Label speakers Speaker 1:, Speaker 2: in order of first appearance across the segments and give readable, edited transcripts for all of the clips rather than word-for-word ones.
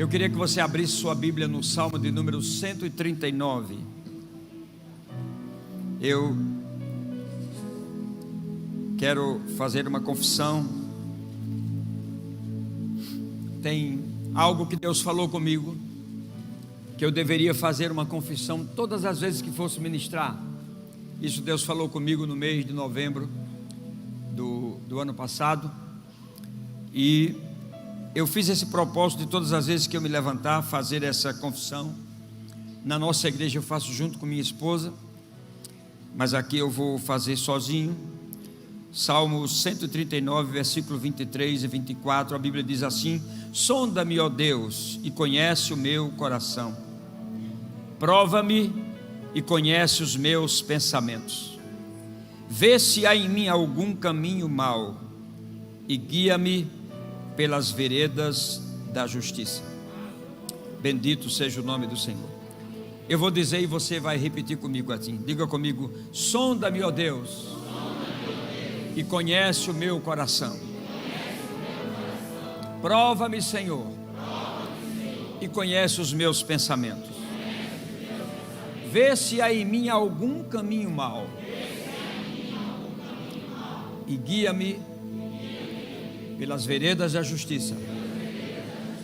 Speaker 1: Eu queria que você abrisse sua Bíblia no Salmo de número 139. Eu quero fazer uma confissão. Tem algo que Deus falou comigo, que eu deveria fazer uma confissão todas as vezes que fosse ministrar. Isso Deus falou comigo no mês de novembro do ano passado. E eu fiz esse propósito de todas as vezes que eu me levantar, fazer essa confissão. Na nossa igreja eu faço junto com minha esposa, mas aqui eu vou fazer sozinho. Salmo 139, versículo 23 e 24, a Bíblia diz assim: sonda-me, ó Deus, e conhece o meu coração, prova-me e conhece os meus pensamentos, vê se há em mim algum caminho mau e guia-me pelas veredas da justiça. Bendito seja o nome do Senhor. Eu vou dizer e você vai repetir comigo assim. Diga comigo: sonda-me, ó Deus, e conhece o meu coração. Prova-me, Senhor, e conhece os meus pensamentos. Vê se há em mim algum caminho mau e guia-me pelas veredas da justiça,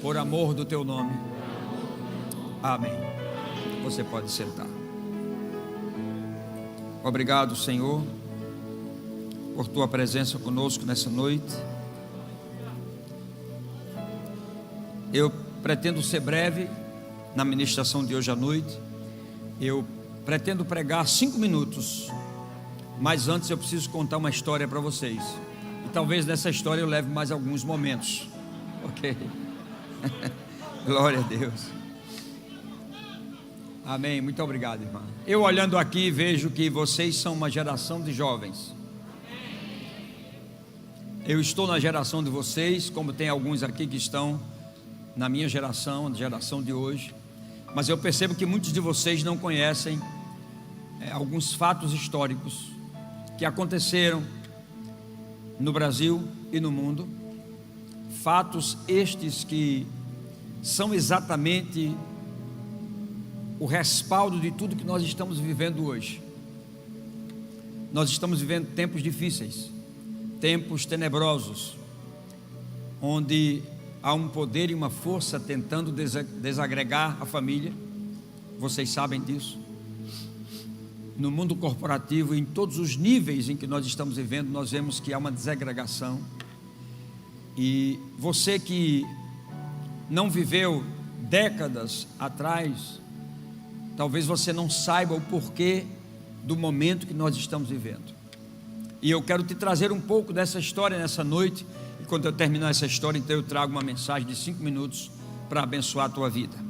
Speaker 1: por amor do teu nome. Amém. Você pode sentar. Obrigado, Senhor, por tua presença conosco nessa noite. Eu pretendo ser breve na ministração de hoje à noite. Eu pretendo pregar 5 minutos, mas antes eu preciso contar uma história para vocês. E talvez nessa história eu leve mais alguns momentos. Ok? Glória a Deus. Amém. Muito obrigado, irmã. Eu olhando aqui vejo que vocês são uma geração de jovens. Eu estou na geração de vocês, como tem alguns aqui que estão na minha geração, na geração de hoje. Mas eu percebo que muitos de vocês não conhecem alguns fatos históricos que aconteceram no Brasil e no mundo. Fatos estes que são exatamente o respaldo de tudo que nós estamos vivendo hoje. Nós estamos vivendo tempos difíceis, tempos tenebrosos, onde há um poder e uma força tentando desagregar a família. Vocês sabem disso. No mundo corporativo, em todos os níveis em que nós estamos vivendo, nós vemos que há uma desagregação. E você que não viveu décadas atrás, talvez você não saiba o porquê do momento que nós estamos vivendo. E eu quero te trazer um pouco dessa história nessa noite. E quando eu terminar essa história, então eu trago uma mensagem de 5 minutos para abençoar a tua vida.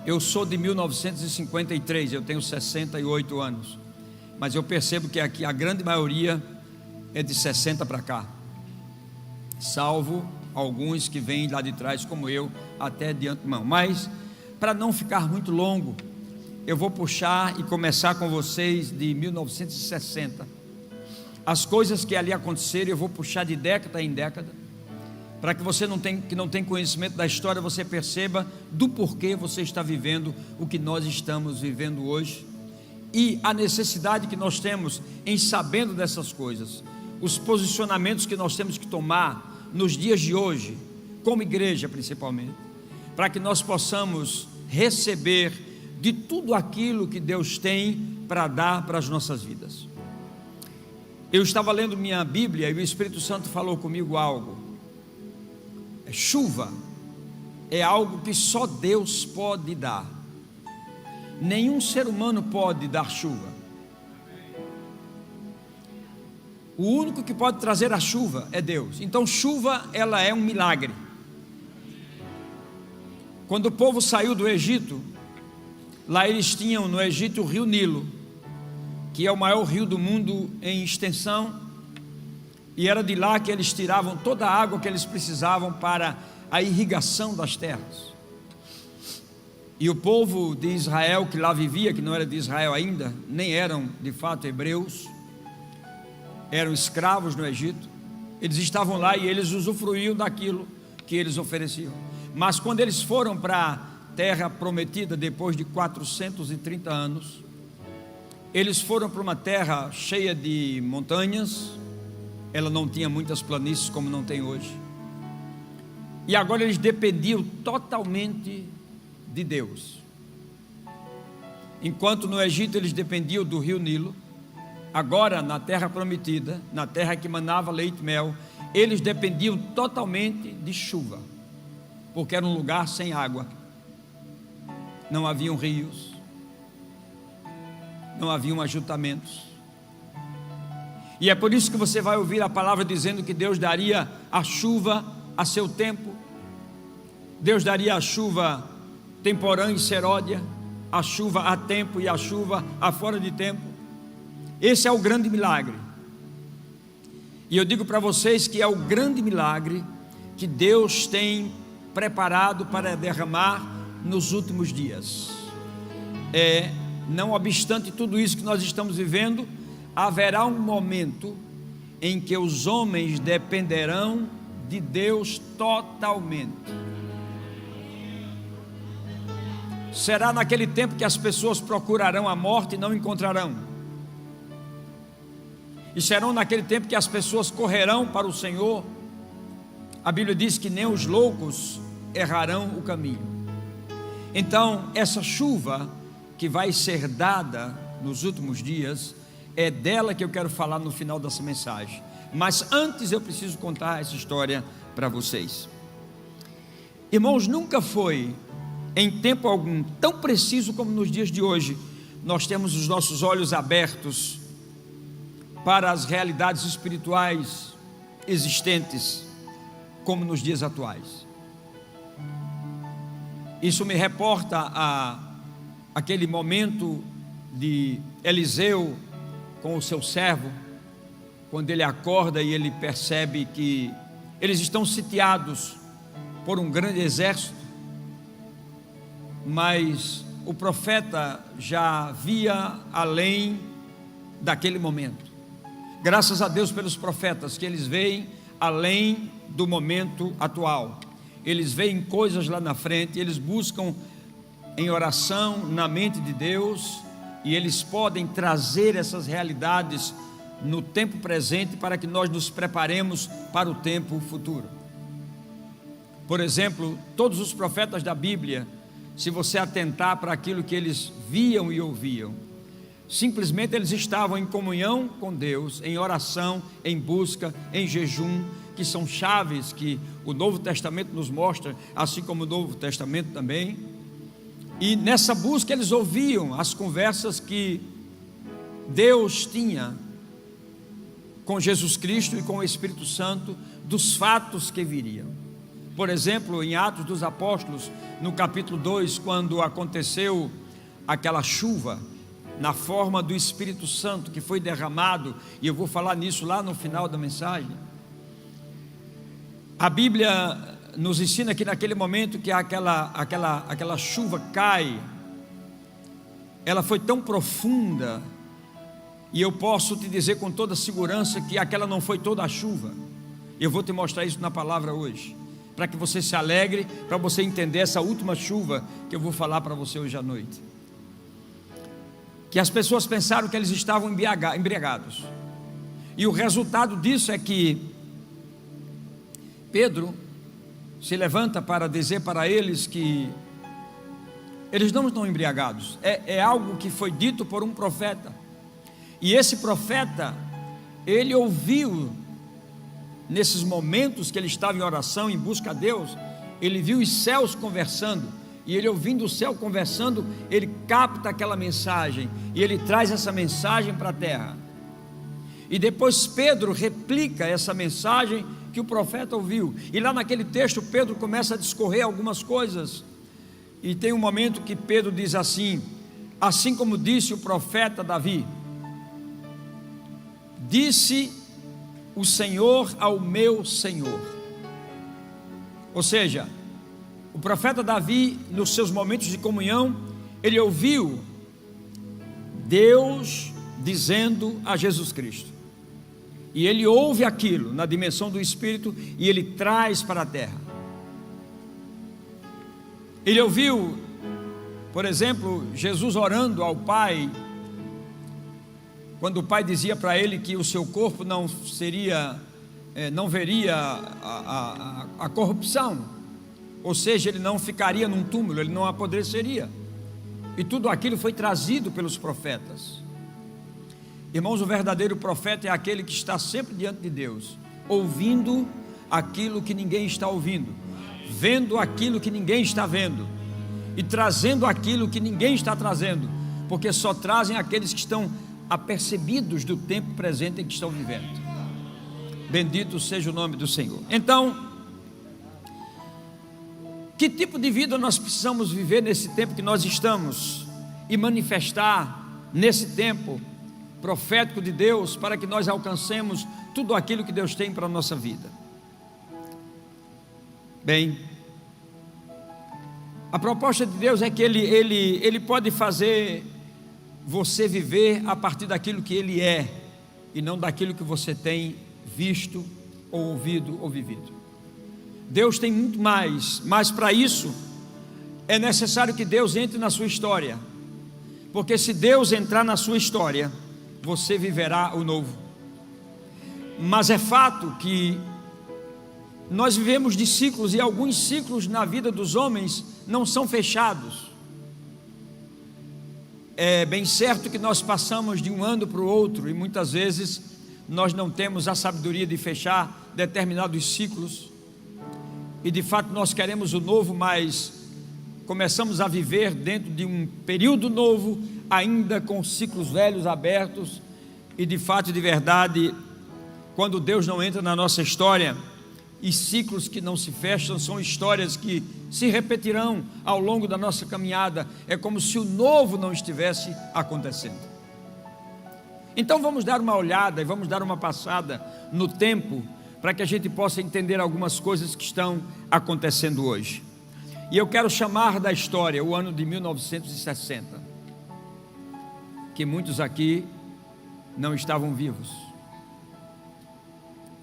Speaker 1: Eu sou de 1953, eu tenho 68 anos, mas eu percebo que aqui a grande maioria é de 60 para cá, salvo alguns que vêm lá de trás, como eu, até de antemão. Mas para não ficar muito longo, eu vou puxar e começar com vocês de 1960. As coisas que ali aconteceram, eu vou puxar de década em década, para que você que não tem conhecimento da história, você perceba do porquê você está vivendo o que nós estamos vivendo hoje, e a necessidade que nós temos em sabendo dessas coisas, os posicionamentos que nós temos que tomar nos dias de hoje, como igreja principalmente, para que nós possamos receber de tudo aquilo que Deus tem para dar para as nossas vidas. Eu estava lendo minha Bíblia e o Espírito Santo falou comigo algo. Chuva é algo que só Deus pode dar. Nenhum ser humano pode dar chuva. O único que pode trazer a chuva é Deus. Então chuva, ela é um milagre. Quando o povo saiu do Egito, lá eles tinham no Egito o rio Nilo, que é o maior rio do mundo em extensão, e era de lá que eles tiravam toda a água que eles precisavam para a irrigação das terras. E o povo de Israel que lá vivia, que não era de Israel ainda, nem eram de fato hebreus, eram escravos no Egito, eles estavam lá e eles usufruíam daquilo que eles ofereciam. Mas quando eles foram para a terra prometida, depois de 430 anos, eles foram para uma terra cheia de montanhas. Ela não tinha muitas planícies como não tem hoje. E agora eles dependiam totalmente de Deus. Enquanto no Egito eles dependiam do rio Nilo, agora na terra prometida, na terra que manava leite e mel, eles dependiam totalmente de chuva, porque era um lugar sem água. Não haviam rios, não haviam ajuntamentos. E é por isso que você vai ouvir a palavra dizendo que Deus daria a chuva a seu tempo. Deus daria a chuva temporã e seródia, a chuva a tempo e a chuva a fora de tempo. Esse é o grande milagre. E eu digo para vocês que é o grande milagre que Deus tem preparado para derramar nos últimos dias. Não obstante tudo isso que nós estamos vivendo, haverá um momento em que os homens dependerão de Deus totalmente. Será naquele tempo que as pessoas procurarão a morte e não encontrarão. E serão naquele tempo que as pessoas correrão para o Senhor. A Bíblia diz que nem os loucos errarão o caminho. Então, essa chuva que vai ser dada nos últimos dias, é dela que eu quero falar no final dessa mensagem. Mas antes eu preciso contar essa história para vocês. Irmãos, nunca foi em tempo algum tão preciso como nos dias de hoje. Nós temos os nossos olhos abertos para as realidades espirituais existentes, como nos dias atuais. Isso me reporta a aquele momento de Eliseu com o seu servo, quando ele acorda e ele percebe que eles estão sitiados por um grande exército, mas o profeta já via além daquele momento. Graças a Deus pelos profetas, que eles veem além do momento atual. Eles veem coisas lá na frente, eles buscam em oração na mente de Deus, e eles podem trazer essas realidades no tempo presente para que nós nos preparemos para o tempo futuro. Por exemplo, todos os profetas da Bíblia, se você atentar para aquilo que eles viam e ouviam, simplesmente eles estavam em comunhão com Deus, em oração, em busca, em jejum, que são chaves que o Novo Testamento nos mostra, assim como o Novo Testamento também. E nessa busca eles ouviam as conversas que Deus tinha com Jesus Cristo e com o Espírito Santo, dos fatos que viriam. Por exemplo, em Atos dos Apóstolos, no capítulo 2, quando aconteceu aquela chuva na forma do Espírito Santo que foi derramado, e eu vou falar nisso lá no final da mensagem. A Bíblia nos ensina que naquele momento que aquela chuva cai, ela foi tão profunda, e eu posso te dizer com toda segurança que aquela não foi toda a chuva. Eu vou te mostrar isso na palavra hoje, para que você se alegre, para você entender essa última chuva que eu vou falar para você hoje à noite. Que as pessoas pensaram que eles estavam embriagados, e o resultado disso é que Pedro se levanta para dizer para eles que eles não estão embriagados. É algo que foi dito por um profeta, e esse profeta, ele ouviu, nesses momentos que ele estava em oração, em busca a Deus, ele viu os céus conversando, e ele ouvindo o céu conversando, ele capta aquela mensagem, e ele traz essa mensagem para a terra. E depois Pedro replica essa mensagem que o profeta ouviu, e lá naquele texto Pedro começa a discorrer algumas coisas, e tem um momento que Pedro diz assim como disse o profeta Davi: disse o Senhor ao meu Senhor. Ou seja, o profeta Davi, nos seus momentos de comunhão, ele ouviu Deus dizendo a Jesus Cristo, e ele ouve aquilo na dimensão do Espírito, e ele traz para a terra. Ele ouviu, por exemplo, Jesus orando ao Pai, quando o Pai dizia para ele que o seu corpo não veria a corrupção, ou seja, ele não ficaria num túmulo, ele não apodreceria. E tudo aquilo foi trazido pelos profetas. Irmãos, o verdadeiro profeta é aquele que está sempre diante de Deus, ouvindo aquilo que ninguém está ouvindo, vendo aquilo que ninguém está vendo e trazendo aquilo que ninguém está trazendo, porque só trazem aqueles que estão apercebidos do tempo presente em que estão vivendo. Bendito seja o nome do Senhor. Então, que tipo de vida nós precisamos viver nesse tempo que nós estamos e manifestar nesse tempo profético de Deus, para que nós alcancemos tudo aquilo que Deus tem para a nossa vida? Bem, a proposta de Deus é que Ele pode fazer você viver a partir daquilo que Ele é, e não daquilo que você tem visto, ou ouvido, ou vivido. Deus tem muito mais, mas para isso é necessário que Deus entre na sua história, porque se Deus entrar na sua história, você viverá o novo. Mas é fato que nós vivemos de ciclos, e alguns ciclos na vida dos homens não são fechados. É bem certo que nós passamos de um ano para o outro, e muitas vezes nós não temos a sabedoria de fechar determinados ciclos, e de fato nós queremos o novo, mas começamos a viver dentro de um período novo, ainda com ciclos velhos abertos. E de fato e de verdade, quando Deus não entra na nossa história, e ciclos que não se fecham são histórias que se repetirão ao longo da nossa caminhada, é como se o novo não estivesse acontecendo. Então vamos dar uma olhada e vamos dar uma passada no tempo, para que a gente possa entender algumas coisas que estão acontecendo hoje. E eu quero chamar da história o ano de 1960, que muitos aqui não estavam vivos.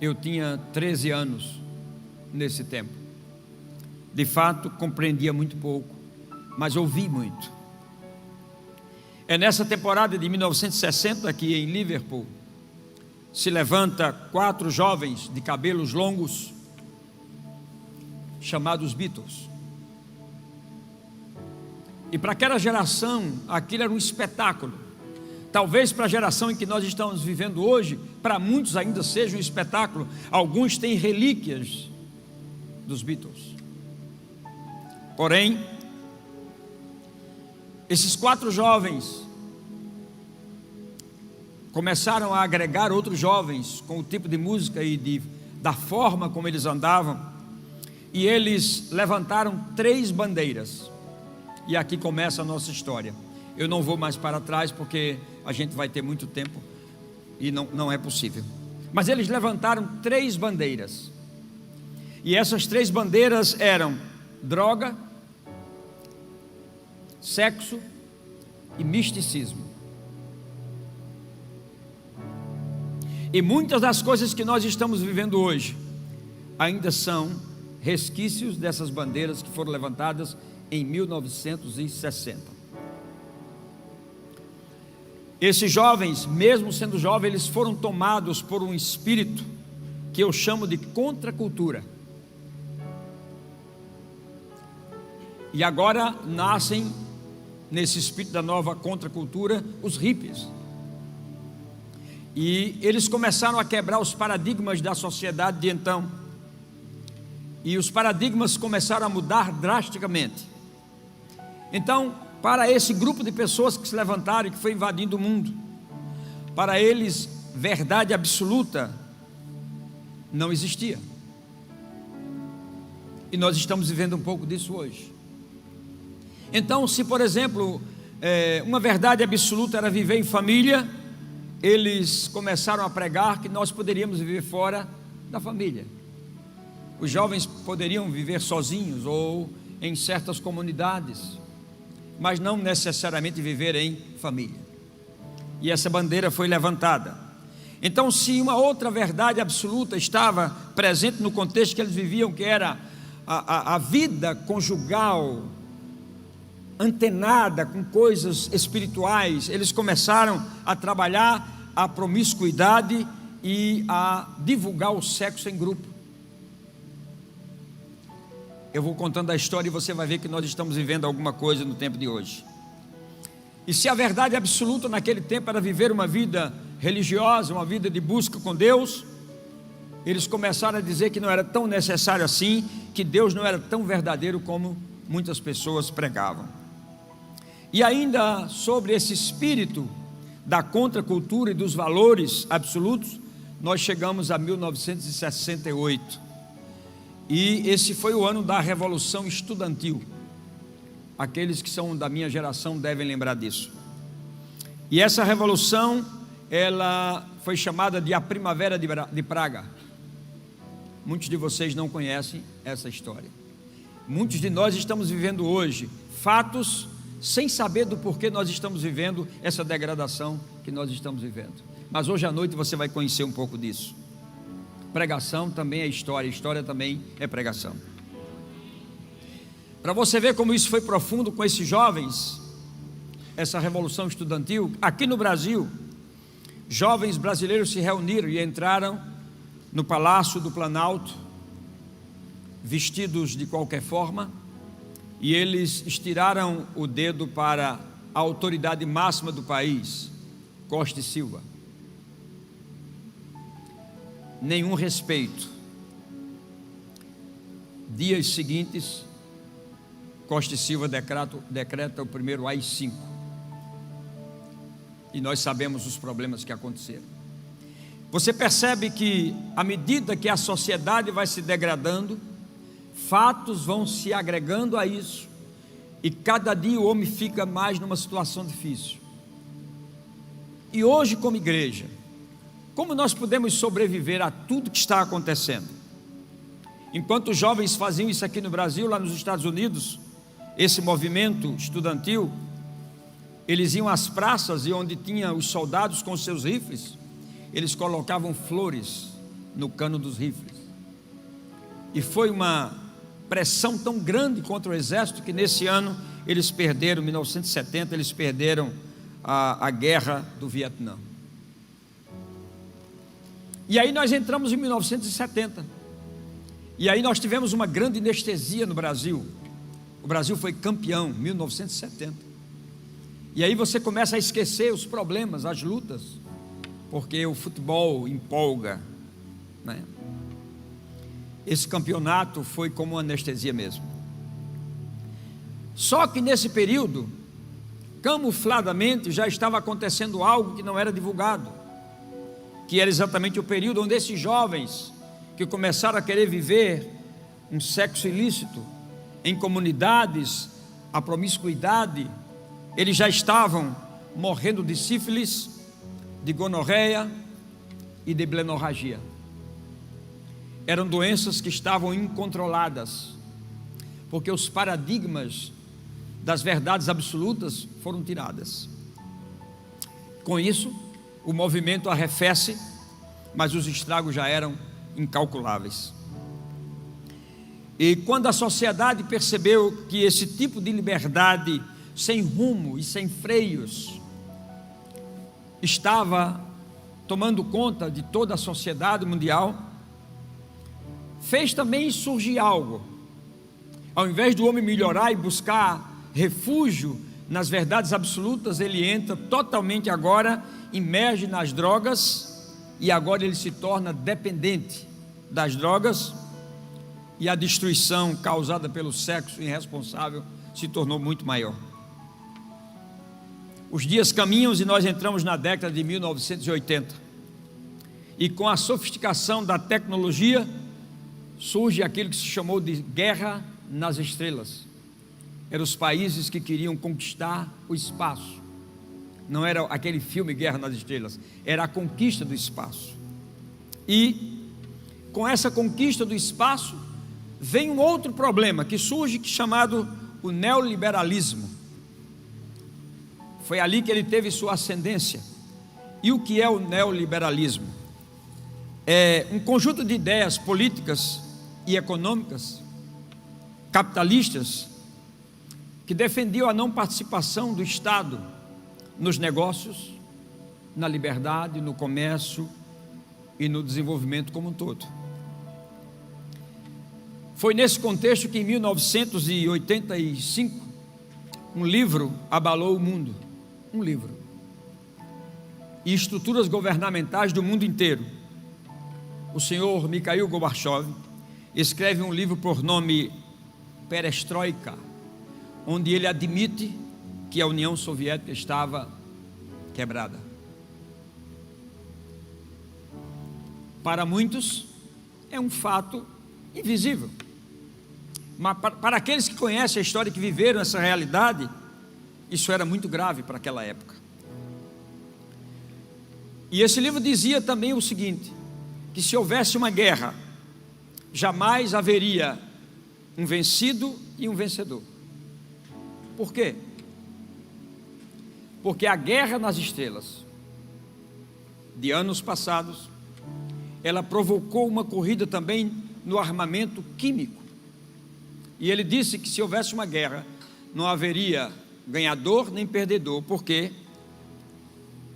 Speaker 1: Eu tinha 13 anos nesse tempo. De fato, compreendia muito pouco, mas ouvi muito. É nessa temporada de 1960 que em Liverpool se levanta 4 jovens de cabelos longos, chamados Beatles. E para aquela geração, aquilo era um espetáculo. Talvez para a geração em que nós estamos vivendo hoje, para muitos ainda seja um espetáculo. Alguns têm relíquias dos Beatles. Porém, esses 4 jovens começaram a agregar outros jovens com o tipo de música e da forma como eles andavam, e eles levantaram 3 bandeiras. E aqui começa a nossa história. Eu não vou mais para trás, porque a gente vai ter muito tempo e não é possível. Mas eles levantaram 3 bandeiras, e essas 3 bandeiras eram droga, sexo e misticismo. E muitas das coisas que nós estamos vivendo hoje ainda são resquícios dessas bandeiras que foram levantadas em 1960. Esses jovens, mesmo sendo jovens, eles foram tomados por um espírito que eu chamo de contracultura. E agora nascem nesse espírito da nova contracultura os hippies. E eles começaram a quebrar os paradigmas da sociedade de então. E os paradigmas começaram a mudar drasticamente. Então, para esse grupo de pessoas que se levantaram e que foi invadindo o mundo, para eles, verdade absoluta não existia. E nós estamos vivendo um pouco disso hoje. Então, se por exemplo, uma verdade absoluta era viver em família, eles começaram a pregar que nós poderíamos viver fora da família. Os jovens poderiam viver sozinhos ou em certas comunidades, mas não necessariamente viver em família. E essa bandeira foi levantada. Então, se uma outra verdade absoluta estava presente no contexto que eles viviam, que era a vida conjugal antenada com coisas espirituais, eles começaram a trabalhar a promiscuidade e a divulgar o sexo em grupo. Eu vou contando a história e você vai ver que nós estamos vivendo alguma coisa no tempo de hoje. E se a verdade absoluta naquele tempo era viver uma vida religiosa, uma vida de busca com Deus, eles começaram a dizer que não era tão necessário assim, que Deus não era tão verdadeiro como muitas pessoas pregavam. E ainda sobre esse espírito da contracultura e dos valores absolutos, nós chegamos a 1968. E esse foi o ano da Revolução Estudantil. Aqueles que são da minha geração devem lembrar disso. E essa revolução, ela foi chamada de a Primavera de Praga. Muitos de vocês não conhecem essa história. Muitos de nós estamos vivendo hoje fatos sem saber do porquê nós estamos vivendo essa degradação que nós estamos vivendo. Mas hoje à noite você vai conhecer um pouco disso. Pregação também é história, história também é pregação. Para você ver como isso foi profundo com esses jovens, essa revolução estudantil, aqui no Brasil, jovens brasileiros se reuniram e entraram no Palácio do Planalto, vestidos de qualquer forma, e eles estiraram o dedo para a autoridade máxima do país, Costa e Silva. Nenhum respeito. Dias seguintes, Costa e Silva decreta o primeiro AI-5. E nós sabemos os problemas que aconteceram. Você percebe que à medida que a sociedade vai se degradando, fatos vão se agregando a isso, e cada dia o homem fica mais numa situação difícil. E hoje, como igreja, como nós podemos sobreviver a tudo que está acontecendo? Enquanto os jovens faziam isso aqui no Brasil, lá nos Estados Unidos, esse movimento estudantil, eles iam às praças e onde tinha os soldados com seus rifles, eles colocavam flores no cano dos rifles. E foi uma pressão tão grande contra o exército que nesse ano eles perderam, em 1970, eles perderam a guerra do Vietnã. E aí nós entramos em 1970. E aí nós tivemos uma grande anestesia no Brasil. O Brasil foi campeão em 1970. E aí você começa a esquecer os problemas, as lutas, porque o futebol empolga, né? Esse campeonato foi como uma anestesia mesmo. Só que nesse período, camufladamente, já estava acontecendo algo que não era divulgado, que era exatamente o período onde esses jovens que começaram a querer viver um sexo ilícito em comunidades, a promiscuidade, eles já estavam morrendo de sífilis, de gonorreia e de blenorragia. Eram doenças que estavam incontroladas, porque os paradigmas das verdades absolutas foram tiradas. Com isso, o movimento arrefece, mas os estragos já eram incalculáveis. E quando a sociedade percebeu que esse tipo de liberdade sem rumo e sem freios estava tomando conta de toda a sociedade mundial, fez também surgir algo. Ao invés do homem melhorar e buscar refúgio nas verdades absolutas, ele entra totalmente agora, imerge nas drogas, e agora ele se torna dependente das drogas, e a destruição causada pelo sexo irresponsável se tornou muito maior. Os dias caminham e nós entramos na década de 1980, e com a sofisticação da tecnologia surge aquilo que se chamou de guerra nas estrelas. Eram os países que queriam conquistar o espaço. Não era aquele filme Guerra nas Estrelas, era a conquista do espaço. E com essa conquista do espaço vem um outro problema que surge, chamado o neoliberalismo. Foi ali que ele teve sua ascendência. E o que é o neoliberalismo? É um conjunto de ideias políticas e econômicas capitalistas que defendiam a não participação do Estado nos negócios, na liberdade, no comércio e no desenvolvimento como um todo. Foi nesse contexto que em 1985 um livro abalou o mundo, um livro, e estruturas governamentais do mundo inteiro. O senhor Mikhail Gorbachev escreve um livro por nome Perestroika, onde ele admite que a União Soviética estava quebrada. Para muitos é um fato invisível, mas para aqueles que conhecem a história, que viveram essa realidade, isso era muito grave para aquela época. E esse livro dizia também o seguinte, que se houvesse uma guerra, jamais haveria um vencido e um vencedor. Por quê? Porque a guerra nas estrelas de anos passados, ela provocou uma corrida também no armamento químico. E ele disse que se houvesse uma guerra, não haveria ganhador nem perdedor, porque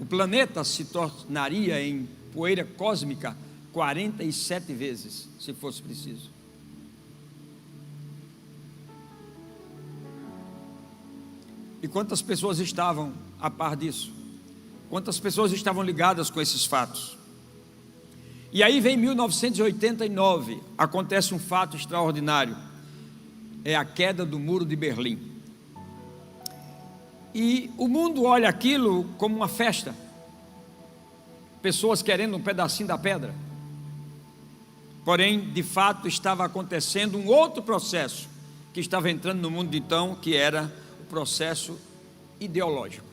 Speaker 1: o planeta se tornaria em poeira cósmica 47 vezes, se fosse preciso. E quantas pessoas estavam a par disso? Quantas pessoas estavam ligadas com esses fatos? E aí vem 1989, acontece um fato extraordinário, é a queda do Muro de Berlim. E o mundo olha aquilo como uma festa, pessoas querendo um pedacinho da pedra. Porém, de fato, estava acontecendo um outro processo, que estava entrando no mundo então, que era o processo ideológico.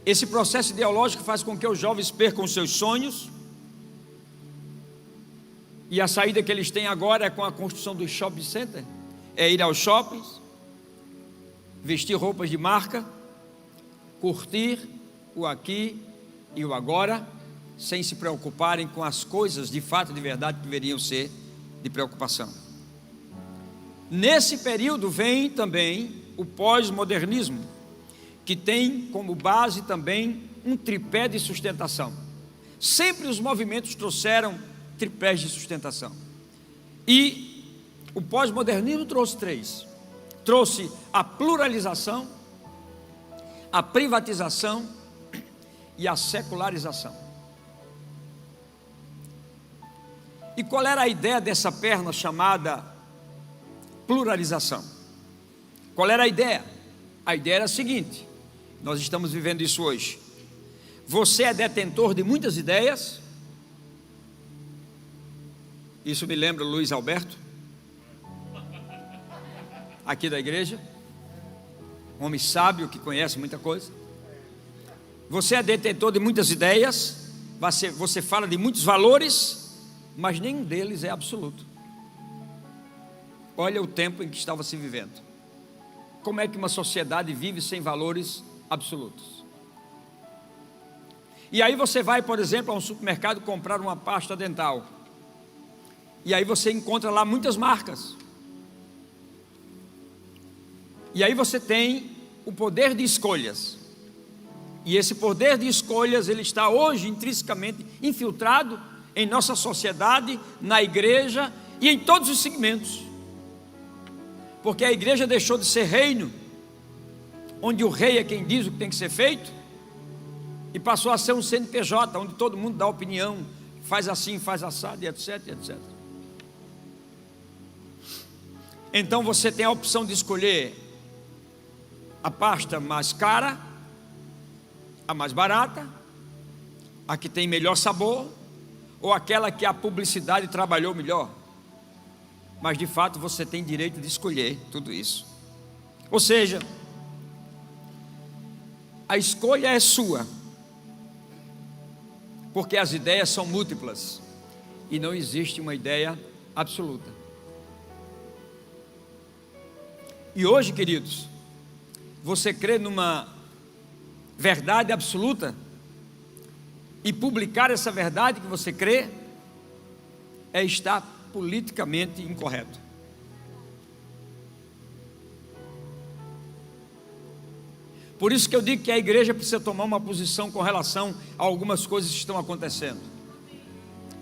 Speaker 1: Esse processo ideológico faz com que os jovens percam seus sonhos, e a saída que eles têm agora é com a construção do shopping center, é ir aos shoppings, vestir roupas de marca, curtir o aqui e o agora, sem se preocuparem com as coisas de fato, de verdade, que deveriam ser de preocupação. Nesse período vem também o pós-modernismo, que tem como base também um tripé de sustentação. Sempre os movimentos trouxeram tripés de sustentação. E o pós-modernismo trouxe três. Trouxe a pluralização, a privatização e a secularização. E qual era a ideia dessa perna chamada pluralização? Qual era a ideia? A ideia era a seguinte: nós estamos vivendo isso hoje. Você é detentor de muitas ideias. Isso me lembra Luiz Alberto, aqui da igreja, um homem sábio que conhece muita coisa. Você é detentor de muitas ideias, você fala de muitos valores, mas nenhum deles é absoluto. Olha o tempo em que estava se vivendo. Como é que uma sociedade vive sem valores absolutos? E aí você vai, por exemplo, a um supermercado comprar uma pasta dental, e aí você encontra lá muitas marcas, e aí você tem o poder de escolhas, e esse poder de escolhas, ele está hoje intrinsecamente infiltrado em nossa sociedade, na igreja e em todos os segmentos, porque a igreja deixou de ser reino, onde o rei é quem diz o que tem que ser feito, e passou a ser um CNPJ, onde todo mundo dá opinião, faz assim, faz assado, e etc, etc. Então você tem a opção de escolher a pasta mais cara, a mais barata, a que tem melhor sabor, ou aquela que a publicidade trabalhou melhor. Mas de fato você tem direito de escolher tudo isso. Ou seja, a escolha é sua, porque as ideias são múltiplas e não existe uma ideia absoluta. E hoje, queridos, você crê numa verdade absoluta, e publicar essa verdade que você crê é estar politicamente incorreto. Por isso que eu digo que a igreja precisa tomar uma posição com relação a algumas coisas que estão acontecendo.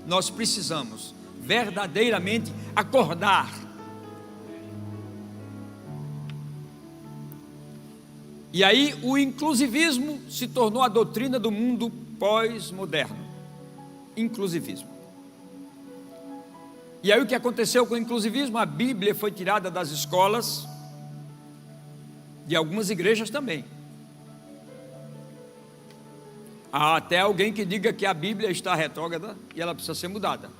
Speaker 1: Nós precisamos verdadeiramente acordar. E aí o inclusivismo se tornou a doutrina do mundo pós-moderno. Inclusivismo. E aí o que aconteceu com o inclusivismo? A Bíblia foi tirada das escolas, de algumas igrejas também. Há até alguém que diga que a Bíblia está retrógrada e ela precisa ser mudada.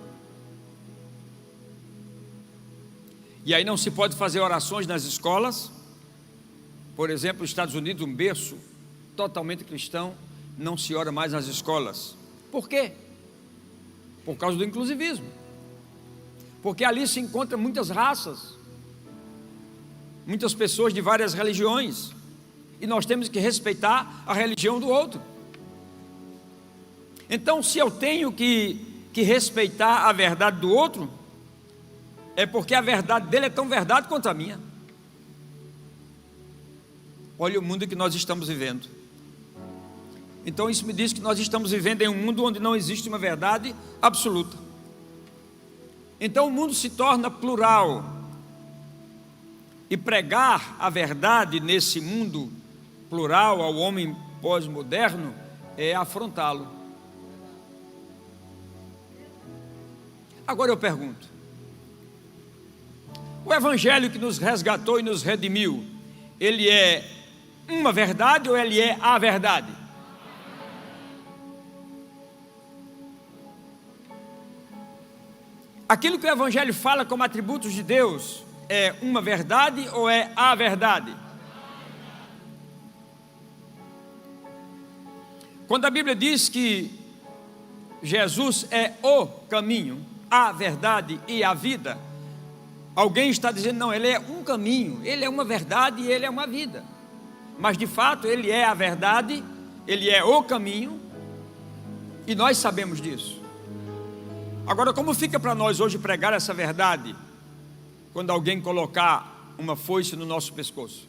Speaker 1: E aí não se pode fazer orações nas escolas. Por exemplo, nos Estados Unidos, um berço totalmente cristão, não se ora mais nas escolas. Por quê? Por causa do inclusivismo. Porque ali se encontram muitas raças, muitas pessoas de várias religiões, e nós temos que respeitar a religião do outro. Então, se eu tenho que respeitar a verdade do outro, é porque a verdade dele é tão verdade quanto a minha. Olha o mundo que nós estamos vivendo. Então isso me diz que nós estamos vivendo em um mundo onde não existe uma verdade absoluta. Então o mundo se torna plural. E pregar a verdade nesse mundo plural ao homem pós-moderno é afrontá-lo. Agora eu pergunto: o evangelho que nos resgatou e nos redimiu, ele é uma verdade ou ele é a verdade? Aquilo que o evangelho fala como atributos de Deus é uma verdade ou é a verdade? Quando a Bíblia diz que Jesus é o caminho, a verdade e a vida, alguém está dizendo: não, ele é um caminho, ele é uma verdade e ele é uma vida. Mas de fato ele é a verdade, ele é o caminho, e nós sabemos disso. Agora, como fica para nós hoje pregar essa verdade quando alguém colocar uma foice no nosso pescoço?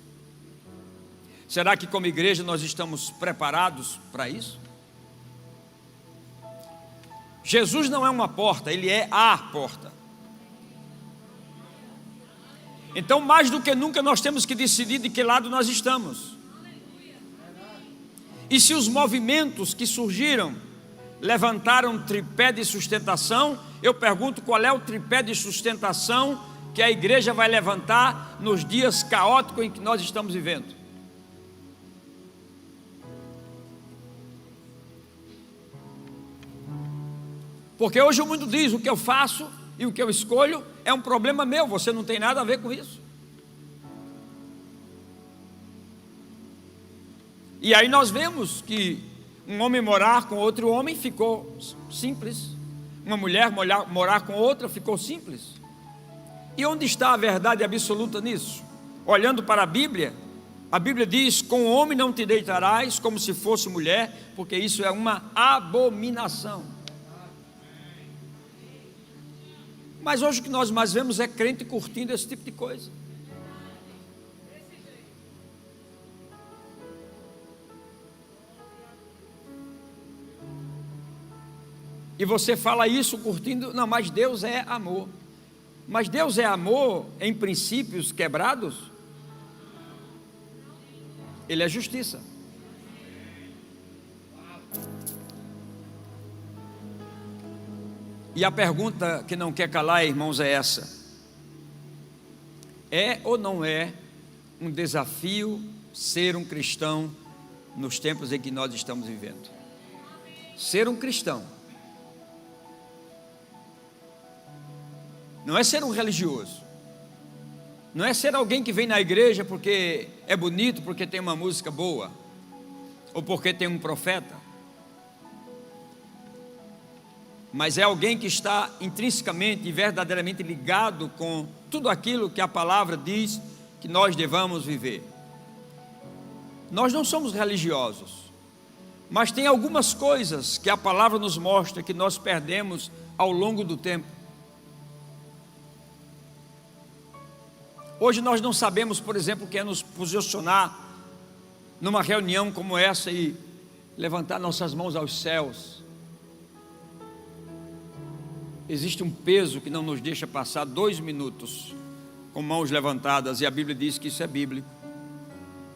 Speaker 1: Será que como igreja nós estamos preparados para isso? Jesus não é uma porta, ele é a porta. Então, mais do que nunca, nós temos que decidir de que lado nós estamos. E se os movimentos que surgiram levantaram um tripé de sustentação, eu pergunto: qual é o tripé de sustentação que a igreja vai levantar nos dias caóticos em que nós estamos vivendo? Porque hoje o mundo diz: o que eu faço e o que eu escolho é um problema meu, você não tem nada a ver com isso. E aí nós vemos que um homem morar com outro homem ficou simples, uma mulher morar com outra ficou simples. E onde está a verdade absoluta nisso? Olhando para a Bíblia diz: com o homem não te deitarás como se fosse mulher, porque isso é uma abominação. Mas hoje o que nós mais vemos é crente curtindo esse tipo de coisa. E você fala isso curtindo: não, mas Deus é amor. Mas Deus é amor em princípios quebrados? Ele é justiça. E a pergunta que não quer calar, irmãos, é essa: é ou não é um desafio ser um cristão nos tempos em que nós estamos vivendo? Ser um cristão não é ser um religioso, não é ser alguém que vem na igreja porque é bonito, porque tem uma música boa, ou porque tem um profeta. Mas é alguém que está intrinsecamente e verdadeiramente ligado com tudo aquilo que a palavra diz que nós devamos viver. Nós não somos religiosos, mas tem algumas coisas que a palavra nos mostra que nós perdemos ao longo do tempo. Hoje nós não sabemos, por exemplo, o que é nos posicionar numa reunião como essa e levantar nossas mãos aos céus. Existe um peso que não nos deixa passar 2 minutos com mãos levantadas, e a Bíblia diz que isso é bíblico.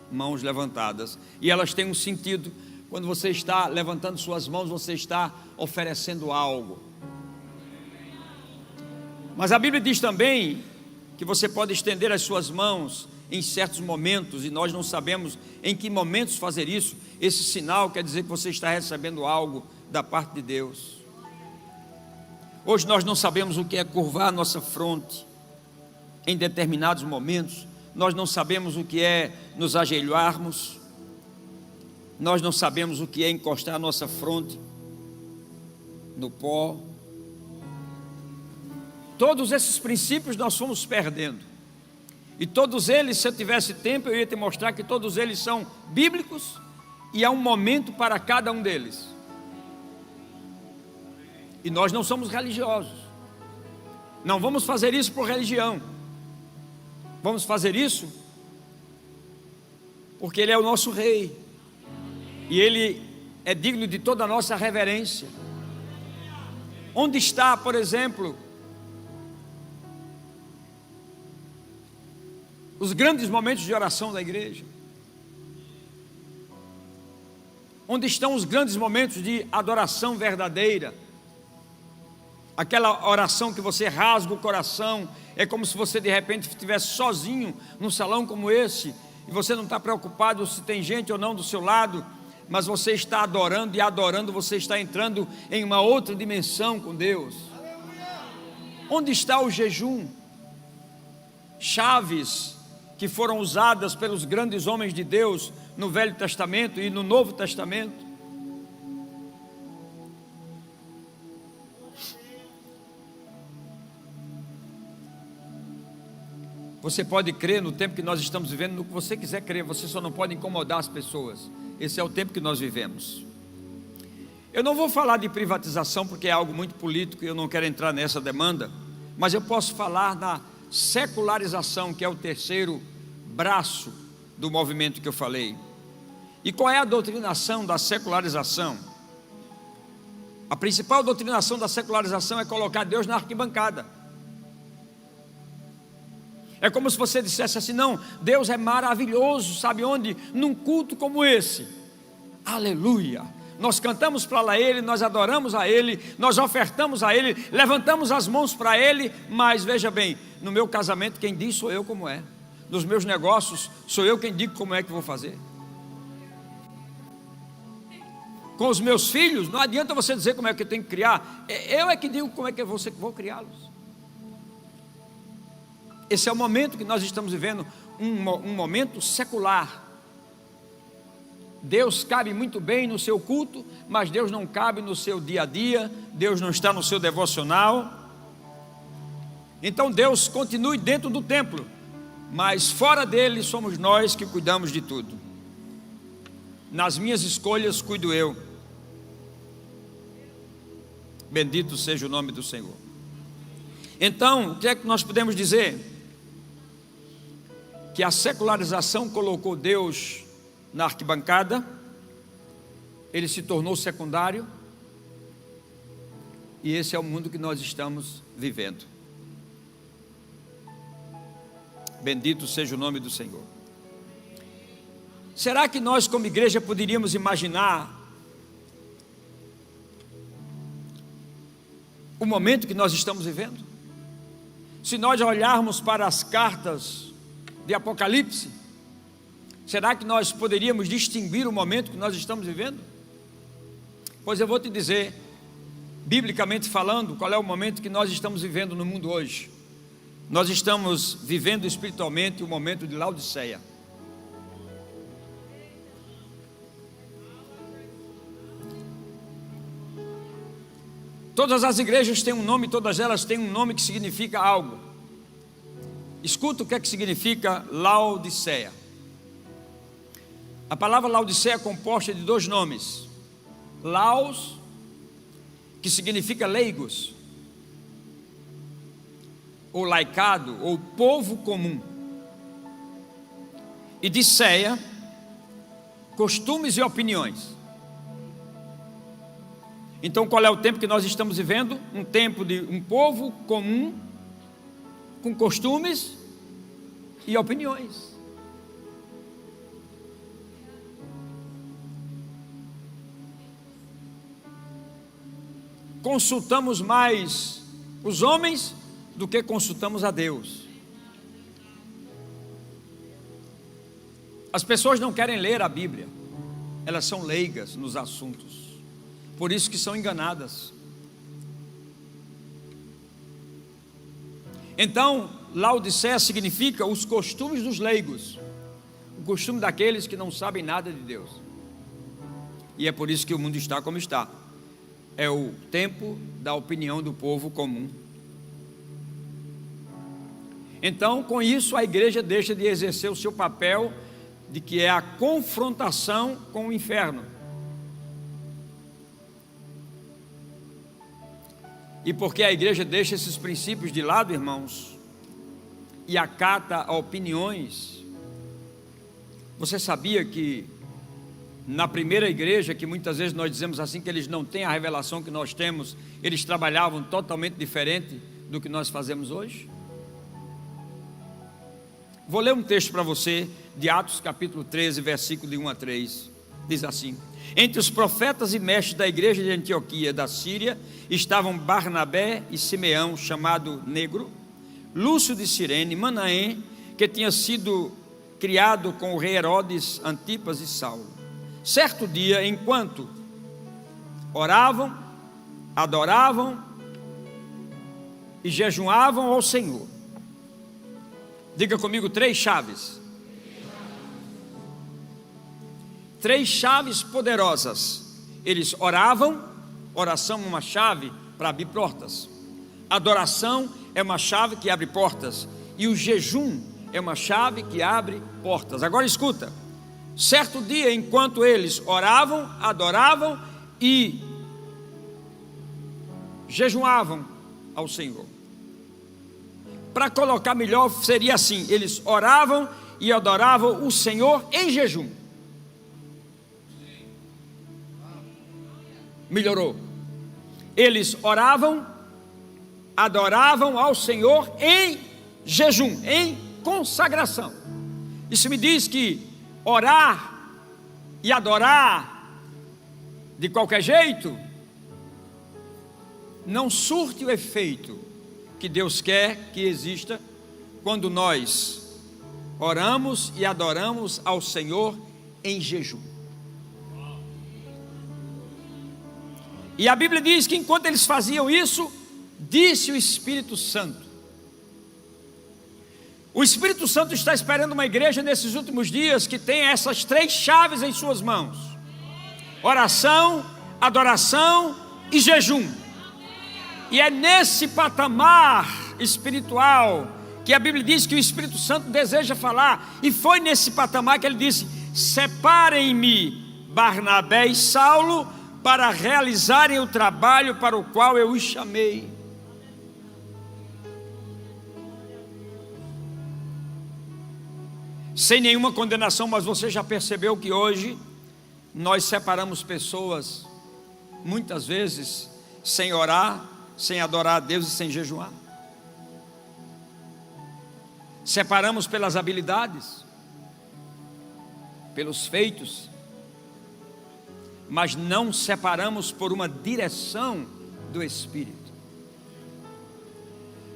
Speaker 1: Mãos levantadas, e elas têm um sentido. Quando você está levantando suas mãos, você está oferecendo algo. Mas a Bíblia diz também que você pode estender as suas mãos em certos momentos, e nós não sabemos em que momentos fazer isso. Esse sinal quer dizer que você está recebendo algo da parte de Deus. Hoje nós não sabemos o que é curvar a nossa fronte em determinados momentos. Nós não sabemos o que é nos ajoelharmos. Nós não sabemos o que é encostar a nossa fronte no pó. Todos esses princípios nós fomos perdendo. E todos eles, se eu tivesse tempo, eu ia te mostrar que todos eles são bíblicos e há um momento para cada um deles. E nós não somos religiosos. Não vamos fazer isso por religião. Vamos fazer isso porque Ele é o nosso Rei. E Ele é digno de toda a nossa reverência. Onde está, por exemplo, os grandes momentos de oração da igreja? Onde estão os grandes momentos de adoração verdadeira? Aquela oração que você rasga o coração, é como se você de repente estivesse sozinho num salão como esse, e você não está preocupado se tem gente ou não do seu lado, mas você está adorando, e adorando você está entrando em uma outra dimensão com Deus. Onde está o jejum? Chaves que foram usadas pelos grandes homens de Deus no Velho Testamento e no Novo Testamento. Você pode crer no tempo que nós estamos vivendo, no que você quiser crer, você só não pode incomodar as pessoas. Esse é o tempo que nós vivemos. Eu não vou falar de privatização porque é algo muito político e eu não quero entrar nessa demanda, mas eu posso falar da secularização, que é o terceiro braço do movimento que eu falei. E qual é a doutrinação da secularização? A principal doutrinação da secularização é colocar Deus na arquibancada. É como se você dissesse assim: não, Deus é maravilhoso, sabe onde? Num culto como esse. Aleluia! Nós cantamos para Ele, nós adoramos a Ele, nós ofertamos a Ele, levantamos as mãos para Ele, mas veja bem, no meu casamento quem diz sou eu como é. Nos meus negócios sou eu quem digo como é que vou fazer. Com os meus filhos, não adianta você dizer como é que eu tenho que criar, eu é que digo como é que eu vou criá-los. Esse é o momento que nós estamos vivendo, um momento secular. Deus cabe muito bem no seu culto, mas Deus não cabe no seu dia a dia, Deus não está no seu devocional. Então Deus continue dentro do templo, mas fora dele somos nós que cuidamos de tudo. Nas minhas escolhas cuido eu. Bendito seja o nome do Senhor. Então, o que é que nós podemos dizer? Que a secularização colocou Deus na arquibancada, Ele se tornou secundário, e esse é o mundo que nós estamos vivendo. Bendito seja o nome do Senhor. Será que nós como igreja poderíamos imaginar o momento que nós estamos vivendo? Se nós olharmos para as cartas de Apocalipse, será que nós poderíamos distinguir o momento que nós estamos vivendo? Pois eu vou te dizer, biblicamente falando, qual é o momento que nós estamos vivendo no mundo hoje. Nós estamos vivendo espiritualmente o momento de Laodiceia. Todas as igrejas têm um nome, todas elas têm um nome que significa algo. Escuta o que é que significa Laodiceia. A palavra Laodiceia é composta de 2 nomes. Laos, que significa leigos, ou laicado, ou povo comum. E Diceia, costumes e opiniões. Então, qual é o tempo que nós estamos vivendo? Um tempo de um povo comum, com costumes e opiniões. Consultamos mais os homens do que consultamos a Deus. As pessoas não querem ler a Bíblia, elas são leigas nos assuntos, por isso que são enganadas. Então, Laodiceia significa os costumes dos leigos, o costume daqueles que não sabem nada de Deus. E é por isso que o mundo está como está. É o tempo da opinião do povo comum. Então, com isso, a igreja deixa de exercer o seu papel de que é a confrontação com o inferno. E porque a igreja deixa esses princípios de lado, irmãos, e acata opiniões, você sabia que na primeira igreja, que muitas vezes nós dizemos assim, que eles não têm a revelação que nós temos, eles trabalhavam totalmente diferente do que nós fazemos hoje? Vou ler um texto para você, de Atos capítulo 13, versículo de 1 a 3, diz assim: entre os profetas e mestres da igreja de Antioquia da Síria, estavam Barnabé e Simeão, chamado Negro, Lúcio de Cirene, Manaém, que tinha sido criado com o rei Herodes, Antipas e Saulo. Certo dia, enquanto oravam, adoravam e jejuavam ao Senhor. Diga comigo, 3 chaves. 3 chaves poderosas. Eles oravam, oração é uma chave para abrir portas. Adoração é uma chave que abre portas. E o jejum é uma chave que abre portas. Agora escuta. Certo dia, enquanto eles oravam, adoravam e jejuavam ao Senhor. Para colocar melhor, seria assim: eles oravam e adoravam o Senhor em jejum. Melhorou. Eles oravam, adoravam ao Senhor em jejum, em consagração. Isso me diz que orar e adorar de qualquer jeito não surte o efeito que Deus quer que exista quando nós oramos e adoramos ao Senhor em jejum. E a Bíblia diz que enquanto eles faziam isso, disse o Espírito Santo. O Espírito Santo está esperando uma igreja nesses últimos dias que tenha essas 3 chaves em suas mãos: oração, adoração e jejum. E é nesse patamar espiritual que a Bíblia diz que o Espírito Santo deseja falar. E foi nesse patamar que ele disse: separem-me Barnabé e Saulo para realizarem o trabalho para o qual eu os chamei. Sem nenhuma condenação, mas você já percebeu que hoje nós separamos pessoas, muitas vezes, sem orar, sem adorar a Deus e sem jejuar. Separamos pelas habilidades, pelos feitos, mas não separamos por uma direção do Espírito.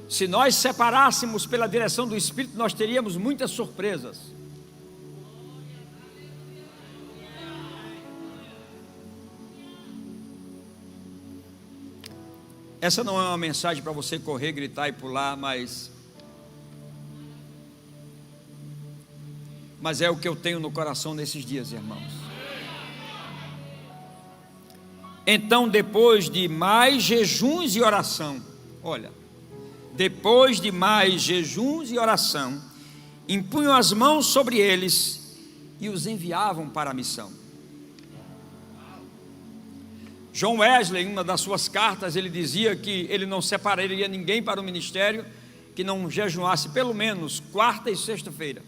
Speaker 1: Se nós separássemos pela direção do Espírito, nós teríamos muitas surpresas. Essa não é uma mensagem para você correr, gritar e pular, mas é o que eu tenho no coração nesses dias, irmãos. Então, depois de mais jejuns e oração, depois de mais jejuns e oração, impunham as mãos sobre eles e os enviavam para a missão. John Wesley, em uma das suas cartas, ele dizia que ele não separaria ninguém para o ministério que não jejuasse pelo menos quarta e sexta-feira.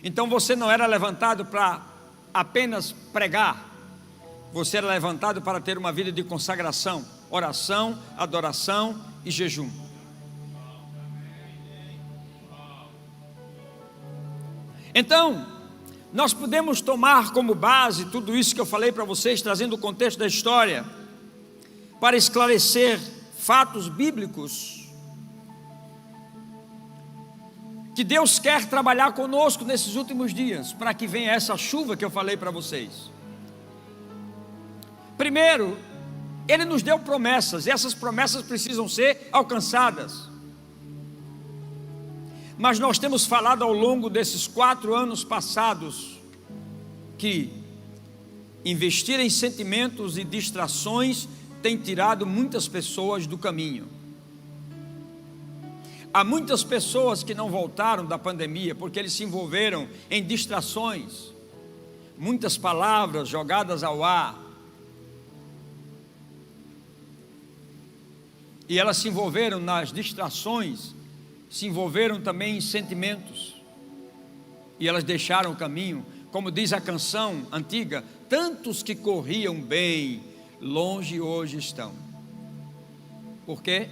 Speaker 1: Então você não era levantado para apenas pregar, você era levantado para ter uma vida de consagração, oração, adoração e jejum. Então, nós podemos tomar como base tudo isso que eu falei para vocês, trazendo o contexto da história, para esclarecer fatos bíblicos, que Deus quer trabalhar conosco nesses últimos dias, para que venha essa chuva que eu falei para vocês. Primeiro, Ele nos deu promessas, e essas promessas precisam ser alcançadas. Mas nós temos falado ao longo desses 4 anos passados, que investir em sentimentos e distrações tem tirado muitas pessoas do caminho. Há muitas pessoas que não voltaram da pandemia, porque eles se envolveram em distrações, muitas palavras jogadas ao ar, e elas se envolveram nas distrações, se envolveram também em sentimentos, e elas deixaram o caminho. Como diz a canção antiga, tantos que corriam bem, longe hoje estão. Por quê?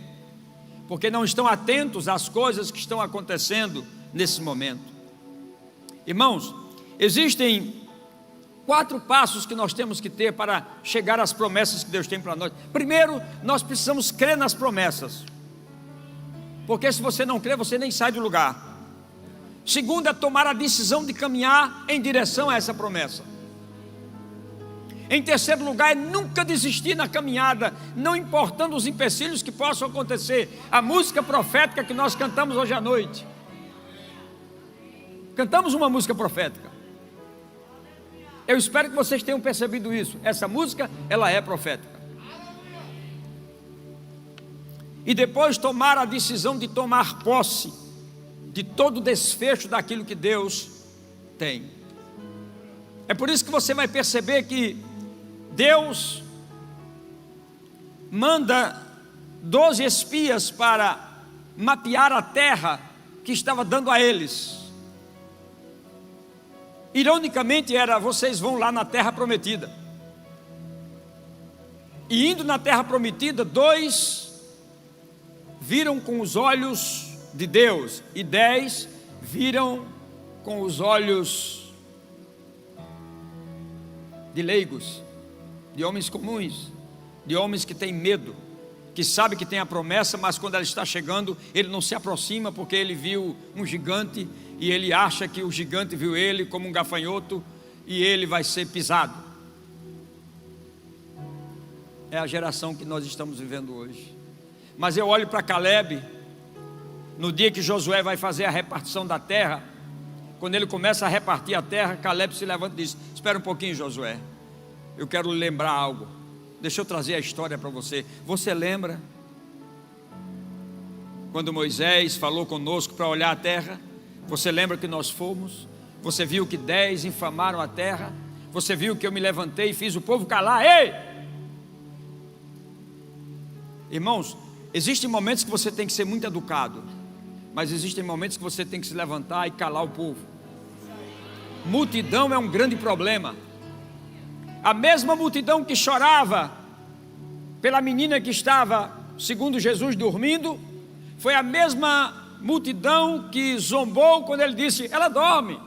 Speaker 1: Porque não estão atentos às coisas que estão acontecendo nesse momento. Irmãos, existem 4 passos que nós temos que ter para chegar às promessas que Deus tem para nós. Primeiro, nós precisamos crer nas promessas, porque se você não crer, você nem sai do lugar. Segundo, é tomar a decisão de caminhar em direção a essa promessa. Em terceiro lugar, é nunca desistir na caminhada, não importando os empecilhos que possam acontecer. A música profética que nós cantamos hoje à noite, cantamos uma música profética. Eu espero que vocês tenham percebido isso. Essa música, ela é profética. E depois tomar a decisão de tomar posse de todo o desfecho daquilo que Deus tem. É por isso que você vai perceber que Deus manda 12 espias para mapear a terra que estava dando a eles. Ironicamente era: vocês vão lá na terra prometida. E indo na terra prometida, 2 viram com os olhos de Deus, e 10 viram com os olhos de leigos, de homens comuns, de homens que têm medo, que sabe que tem a promessa, mas quando ela está chegando, ele não se aproxima, porque ele viu um gigante, e ele acha que o gigante viu ele como um gafanhoto, e ele vai ser pisado. É a geração que nós estamos vivendo hoje. Mas eu olho para Caleb, no dia que Josué vai fazer a repartição da terra. Quando ele começa a repartir a terra, Caleb se levanta e diz: espera um pouquinho, Josué, eu quero lhe lembrar algo. Deixa eu trazer a história para você. Você lembra quando Moisés falou conosco para olhar a terra? Você lembra que nós fomos? Você viu que 10 infamaram a terra? Você viu que eu me levantei e fiz o povo calar? Ei! Irmãos, existem momentos que você tem que ser muito educado, mas existem momentos que você tem que se levantar e calar o povo. Multidão é um grande problema. A mesma multidão que chorava pela menina que estava, segundo Jesus, dormindo, foi a mesma multidão que zombou quando ele disse: ela dorme.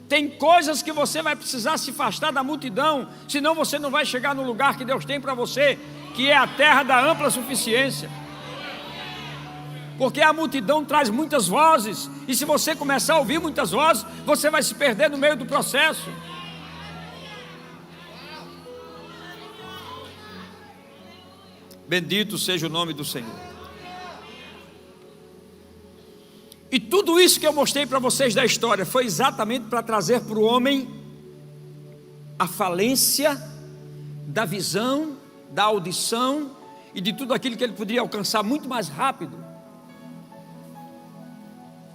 Speaker 1: Tem coisas que você vai precisar se afastar da multidão, senão você não vai chegar no lugar que Deus tem para você, que é a terra da ampla suficiência. Porque a multidão traz muitas vozes, e se você começar a ouvir muitas vozes, você vai se perder no meio do processo. Bendito seja o nome do Senhor. E tudo isso que eu mostrei para vocês da história foi exatamente para trazer para o homem a falência da visão, da audição e de tudo aquilo que ele poderia alcançar muito mais rápido.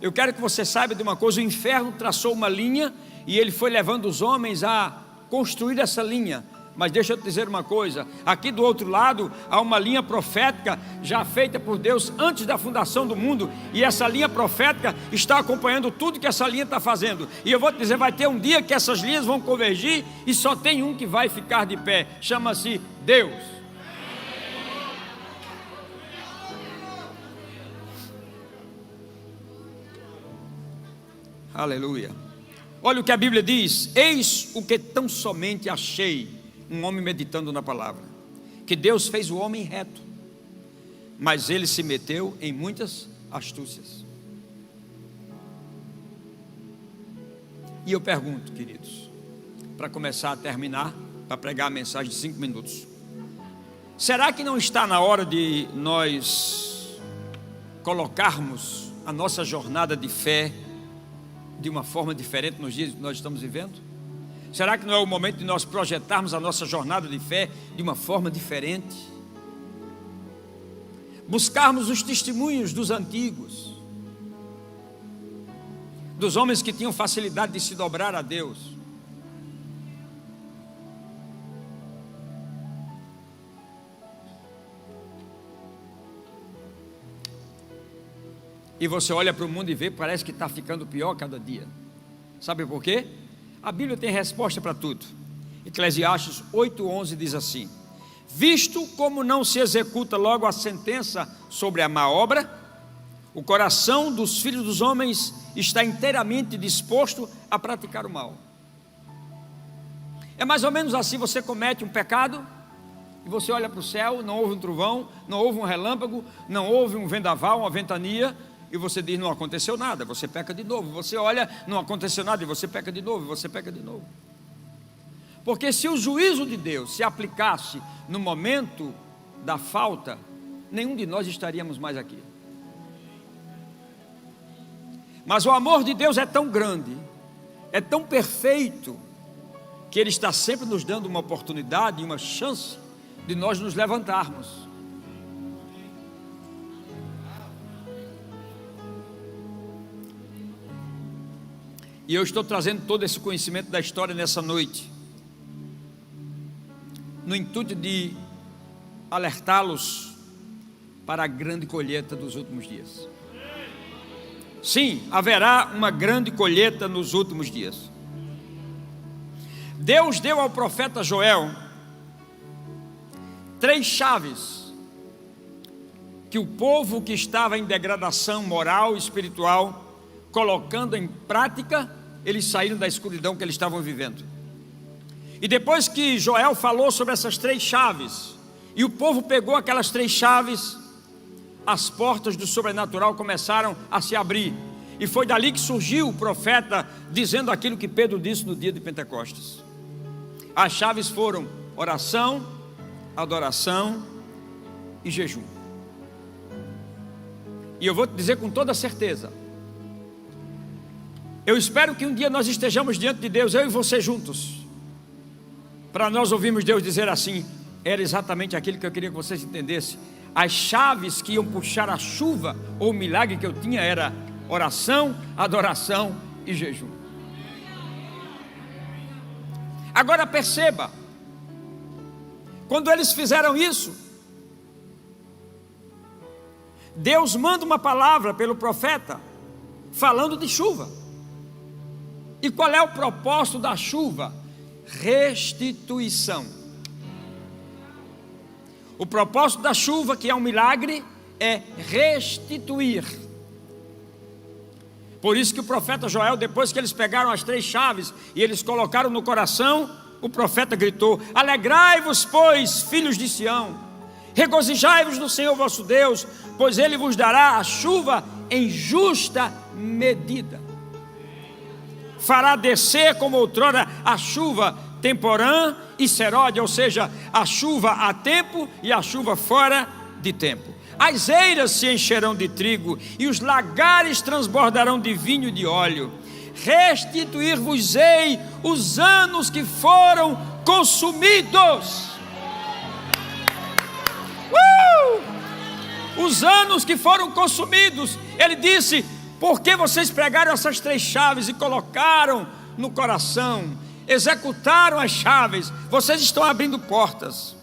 Speaker 1: Eu quero que você saiba de uma coisa: o inferno traçou uma linha e ele foi levando os homens a construir essa linha Mas deixa eu te dizer uma coisa, aqui do outro lado há uma linha profética já feita por Deus antes da fundação do mundo, e essa linha profética está acompanhando tudo que essa linha está fazendo. E eu vou te dizer, vai ter um dia que essas linhas vão convergir e só tem um que vai ficar de pé, chama-se Deus. Aleluia. Olha o que a Bíblia diz: eis o que tão somente achei, um homem meditando na palavra, que Deus fez o homem reto, mas ele se meteu em muitas astúcias. E eu pergunto, queridos, para começar a terminar, para pregar a mensagem de 5 minutos, será que não está na hora de nós colocarmos a nossa jornada de fé de uma forma diferente nos dias que nós estamos vivendo? Será que não é o momento de nós projetarmos a nossa jornada de fé de uma forma diferente? Buscarmos os testemunhos dos antigos, dos homens que tinham facilidade de se dobrar a Deus. E você olha para o mundo e vê, parece que está ficando pior cada dia. Sabe por quê? A Bíblia tem resposta para tudo. Eclesiastes 8:11 diz assim: visto como não se executa logo a sentença sobre a má obra, o coração dos filhos dos homens está inteiramente disposto a praticar o mal. É mais ou menos assim: você comete um pecado e você olha para o céu, não houve um trovão, não houve um relâmpago, não houve um vendaval, uma ventania, e você diz, não aconteceu nada, você peca de novo. Você olha, não aconteceu nada, e você peca de novo, e você peca de novo. Porque se o juízo de Deus se aplicasse no momento da falta, nenhum de nós estaríamos mais aqui. Mas o amor de Deus é tão grande, é tão perfeito, que Ele está sempre nos dando uma oportunidade, uma chance de nós nos levantarmos. E eu estou trazendo todo esse conhecimento da história nessa noite, no intuito de alertá-los para a grande colheita dos últimos dias. Sim, haverá uma grande colheita nos últimos dias. Deus deu ao profeta Joel 3 chaves que o povo que estava em degradação moral e espiritual, colocando em prática, eles saíram da escuridão que eles estavam vivendo. E depois que Joel falou sobre essas 3 chaves, e o povo pegou aquelas 3 chaves, as portas do sobrenatural começaram a se abrir, e foi dali que surgiu o profeta dizendo aquilo que Pedro disse no dia de Pentecostes. As chaves foram oração, adoração e jejum. E eu vou te dizer com toda certeza, eu espero que um dia nós estejamos diante de Deus, eu e você juntos, para nós ouvirmos Deus dizer assim: era exatamente aquilo que eu queria que vocês entendessem. As chaves que iam puxar a chuva ou o milagre que eu tinha era oração, adoração e jejum. Agora perceba, quando eles fizeram isso, Deus manda uma palavra pelo profeta falando de chuva. E qual é o propósito da chuva? Restituição. O propósito da chuva, que é um milagre, é restituir. Por isso que o profeta Joel, depois que eles pegaram as 3 chaves e eles colocaram no coração, o profeta gritou: alegrai-vos, pois, filhos de Sião, regozijai-vos no Senhor vosso Deus, pois Ele vos dará a chuva em justa medida. Fará descer como outrora a chuva temporã e seródia, ou seja, a chuva a tempo e a chuva fora de tempo. As eiras se encherão de trigo e os lagares transbordarão de vinho e de óleo. Restituir-vos-ei os anos que foram consumidos. Os anos que foram consumidos. Ele disse: porque vocês pregaram essas 3 chaves e colocaram no coração, executaram as chaves, vocês estão abrindo portas.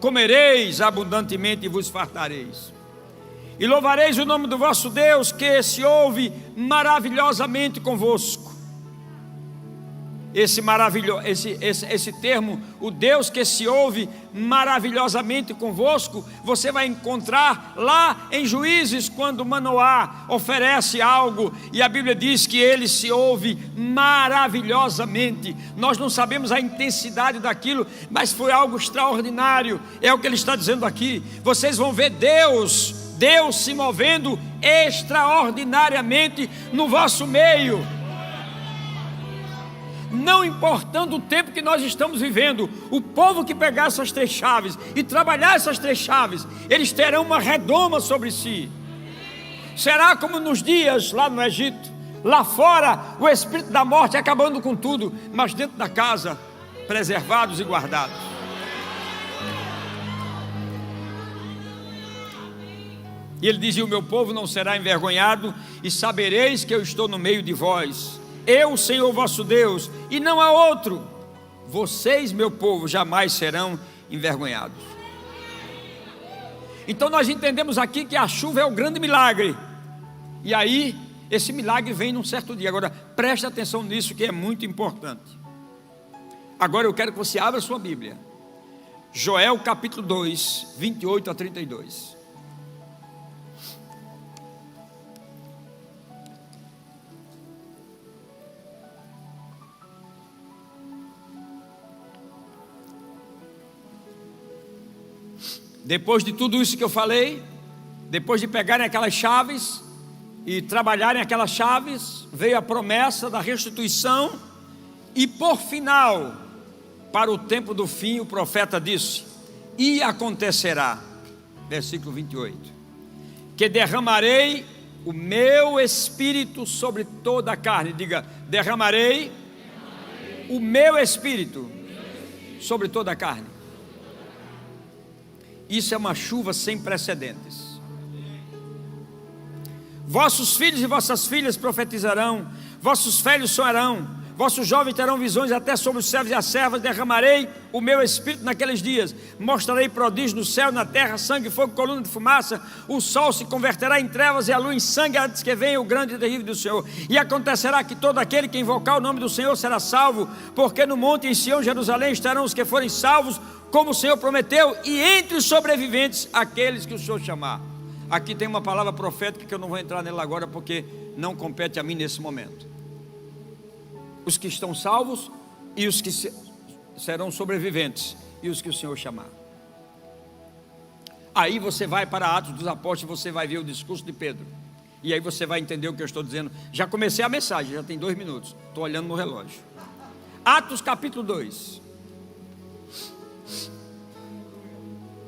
Speaker 1: Comereis abundantemente e vos fartareis. E louvareis o nome do vosso Deus, que se ouve maravilhosamente convosco. Esse termo, o Deus que se ouve maravilhosamente convosco, você vai encontrar lá em Juízes, quando Manoá oferece algo, e a Bíblia diz que ele se ouve maravilhosamente. Nós não sabemos a intensidade daquilo, mas foi algo extraordinário, é o que ele está dizendo aqui. Vocês vão ver Deus se movendo extraordinariamente no vosso meio. Não importando o tempo que nós estamos vivendo, o povo que pegar essas 3 chaves e trabalhar essas 3 chaves, eles terão uma redoma sobre si. Será como nos dias lá no Egito, lá fora o espírito da morte acabando com tudo, mas dentro da casa, preservados e guardados. E ele dizia: o meu povo não será envergonhado, e sabereis que eu estou no meio de vós. Eu, Senhor vosso Deus, e não há outro. Vocês, meu povo, jamais serão envergonhados. Então nós entendemos aqui que a chuva é o grande milagre. E aí, esse milagre vem num certo dia. Agora, preste atenção nisso, que é muito importante. Agora eu quero que você abra sua Bíblia. Joel capítulo 2, 28 a 32. Depois de tudo isso que eu falei, depois de pegarem aquelas chaves e trabalharem aquelas chaves, veio a promessa da restituição. E por final, para o tempo do fim, o profeta disse: e acontecerá, versículo 28, que derramarei o meu espírito sobre toda a carne. Diga: derramarei o meu espírito sobre toda a carne. Isso é uma chuva sem precedentes. Vossos filhos e vossas filhas profetizarão, vossos velhos sonharão, vossos jovens terão visões, até sobre os servos e as servas derramarei o meu espírito naqueles dias. Mostrarei prodígios no céu, na terra, sangue, fogo, coluna de fumaça. O sol se converterá em trevas e a lua em sangue, antes que venha o grande e terrível do Senhor. E acontecerá que todo aquele que invocar o nome do Senhor será salvo, porque no monte em Sião, Jerusalém, estarão os que forem salvos, como o Senhor prometeu, e entre os sobreviventes, aqueles que o Senhor chamar. Aqui tem uma palavra profética que eu não vou entrar nela agora, porque não compete a mim nesse momento. Os que estão salvos e os que serão sobreviventes, e os que o Senhor chamar. Aí você vai para Atos dos Apóstolos, você vai ver o discurso de Pedro, e aí você vai entender o que eu estou dizendo. Já comecei a mensagem, já tem 2 minutos, estou olhando no relógio. Atos capítulo 2,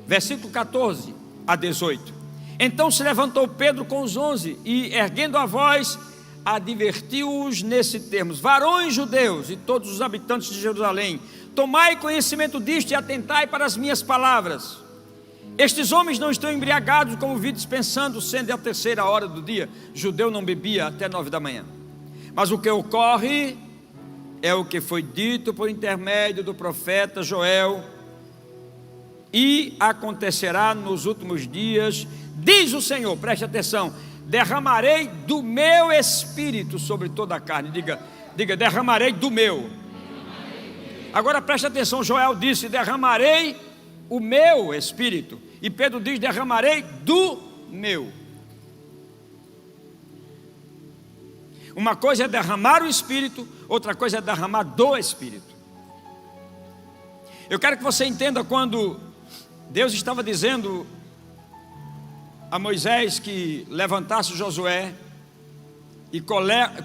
Speaker 1: versículo 14 a 18. Então se levantou Pedro com os 11 e, erguendo a voz, advertiu-os nesse termos: varões judeus e todos os habitantes de Jerusalém, tomai conhecimento disto e atentai para as minhas palavras. Estes homens não estão embriagados, como vi dispensando, sendo a 3ª hora do dia. Judeu não bebia até 9 da manhã. Mas o que ocorre é o que foi dito por intermédio do profeta Joel: e acontecerá nos últimos dias, diz o Senhor, preste atenção, derramarei do meu espírito sobre toda a carne. Diga, derramarei do meu. Agora preste atenção, Joel disse: derramarei o meu espírito, e Pedro diz: derramarei do meu. Uma coisa é derramar o espírito, outra coisa é derramar do espírito. Eu quero que você entenda, quando Deus estava dizendo a Moisés que levantasse Josué e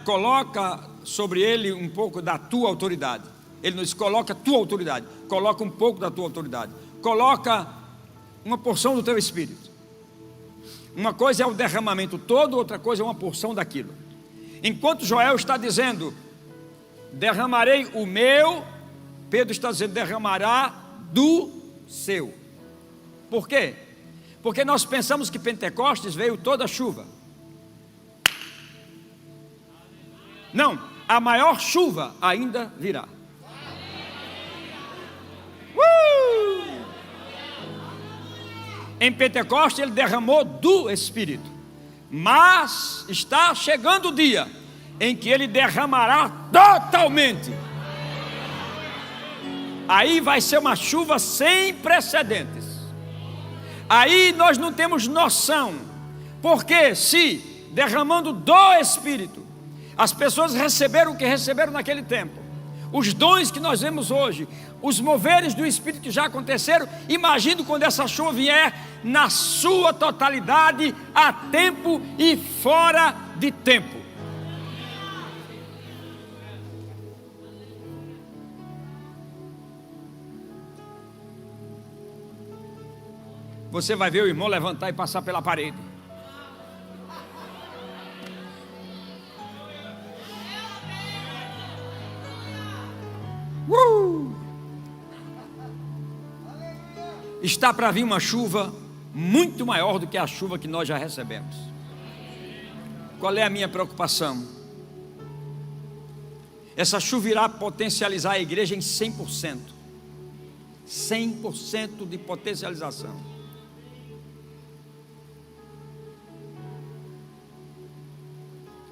Speaker 1: coloca sobre ele um pouco da tua autoridade. Ele não diz coloca a tua autoridade, coloca um pouco da tua autoridade, coloca uma porção do teu espírito. Uma coisa é o derramamento todo, outra coisa é uma porção daquilo. Enquanto Joel está dizendo derramarei o meu, Pedro está dizendo derramará do seu. Por quê? Porque nós pensamos que Pentecostes veio toda a chuva. Não, a maior chuva ainda virá. Em Pentecostes ele derramou do Espírito, mas está chegando o dia em que ele derramará totalmente. Aí vai ser uma chuva sem precedentes. Aí nós não temos noção, porque se derramando do Espírito as pessoas receberam o que receberam naquele tempo, os dons que nós vemos hoje, os moveres do Espírito que já aconteceram, imagine quando essa chuva vier na sua totalidade, a tempo e fora de tempo. Você vai ver o irmão levantar e passar pela parede. Está para vir uma chuva muito maior do que a chuva que nós já recebemos. Qual é a minha preocupação? Essa chuva irá potencializar a igreja em 100%. 100% de potencialização.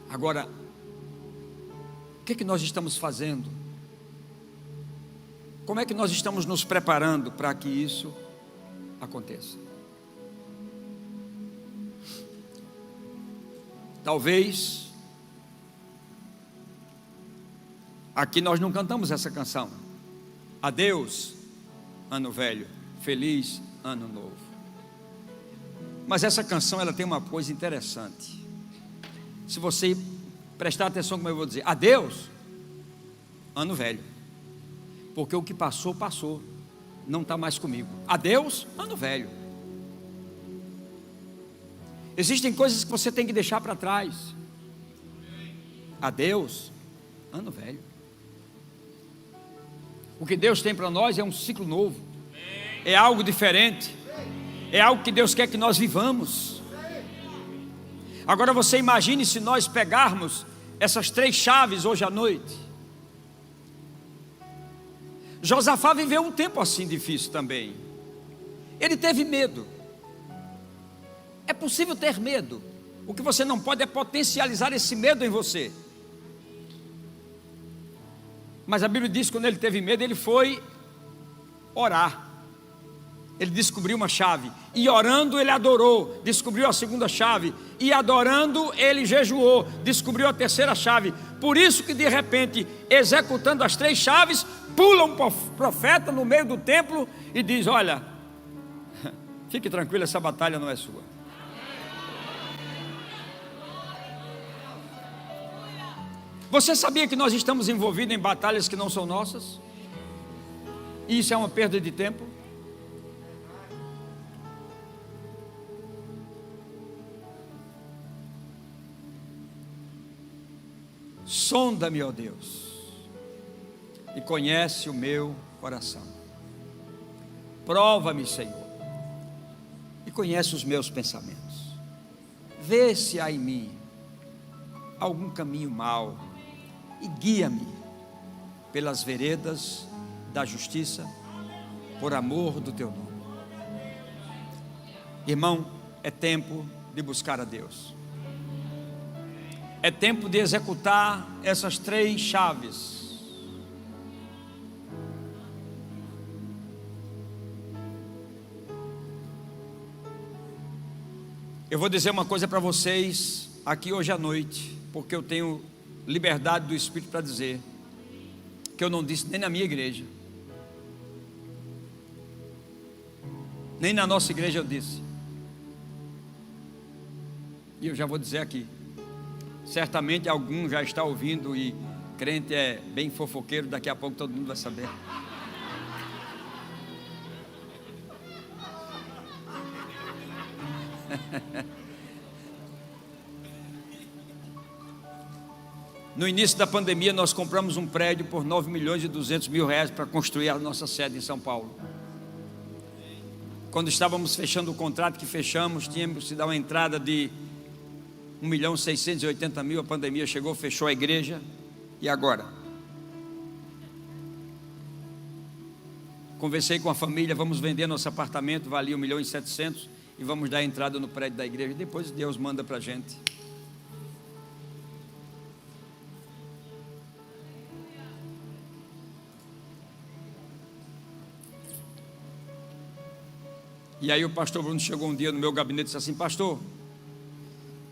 Speaker 1: Agora, o que nós estamos fazendo? Como é que nós estamos nos preparando para que isso aconteça? Talvez aqui nós não cantamos essa canção. Adeus, ano velho, feliz ano novo. Mas essa canção ela tem uma coisa interessante. Se você prestar atenção como eu vou dizer, adeus, ano velho, porque o que passou, passou, não está mais comigo. Adeus, ano velho. Existem coisas que você tem que deixar para trás. Adeus, ano velho. O que Deus tem para nós é um ciclo novo, é algo diferente, é algo que Deus quer que nós vivamos. Agora você imagine se nós pegarmos essas 3 chaves hoje à noite. Josafá viveu um tempo assim difícil também. Ele teve medo. É possível ter medo. O que você não pode é potencializar esse medo em você. Mas a Bíblia diz que quando ele teve medo, ele foi orar. Ele descobriu uma chave, e orando ele adorou, descobriu a segunda chave, e adorando ele jejuou, descobriu a terceira chave. Por isso que de repente, executando as 3 chaves, pula um profeta no meio do templo e diz: olha, fique tranquilo, essa batalha não é sua. Você sabia que nós estamos envolvidos em batalhas que não são nossas? E isso é uma perda de tempo? Sonda-me, ó Deus, e conhece o meu coração. Prova-me, Senhor, e conhece os meus pensamentos. Vê se há em mim algum caminho mau e guia-me pelas veredas da justiça, por amor do teu nome. Irmão, é tempo de buscar a Deus. É tempo de executar essas 3 chaves. Eu vou dizer uma coisa para vocês aqui hoje à noite, porque eu tenho liberdade do Espírito para dizer, que eu não disse nem na minha igreja, nem na nossa igreja eu disse. E eu já vou dizer aqui. Certamente algum já está ouvindo, e crente é bem fofoqueiro, daqui a pouco todo mundo vai saber. No início da pandemia nós compramos um prédio por 9.200.000 reais para construir a nossa sede em São Paulo. Quando estávamos fechando o contrato que fechamos, tínhamos que dar uma entrada de 1.680.000, a pandemia chegou, fechou a igreja. E agora? Conversei com a família, vamos vender nosso apartamento, valia 1.700.000, e vamos dar entrada no prédio da igreja. Depois Deus manda para a gente. E aí o pastor Bruno chegou um dia no meu gabinete e disse assim: pastor,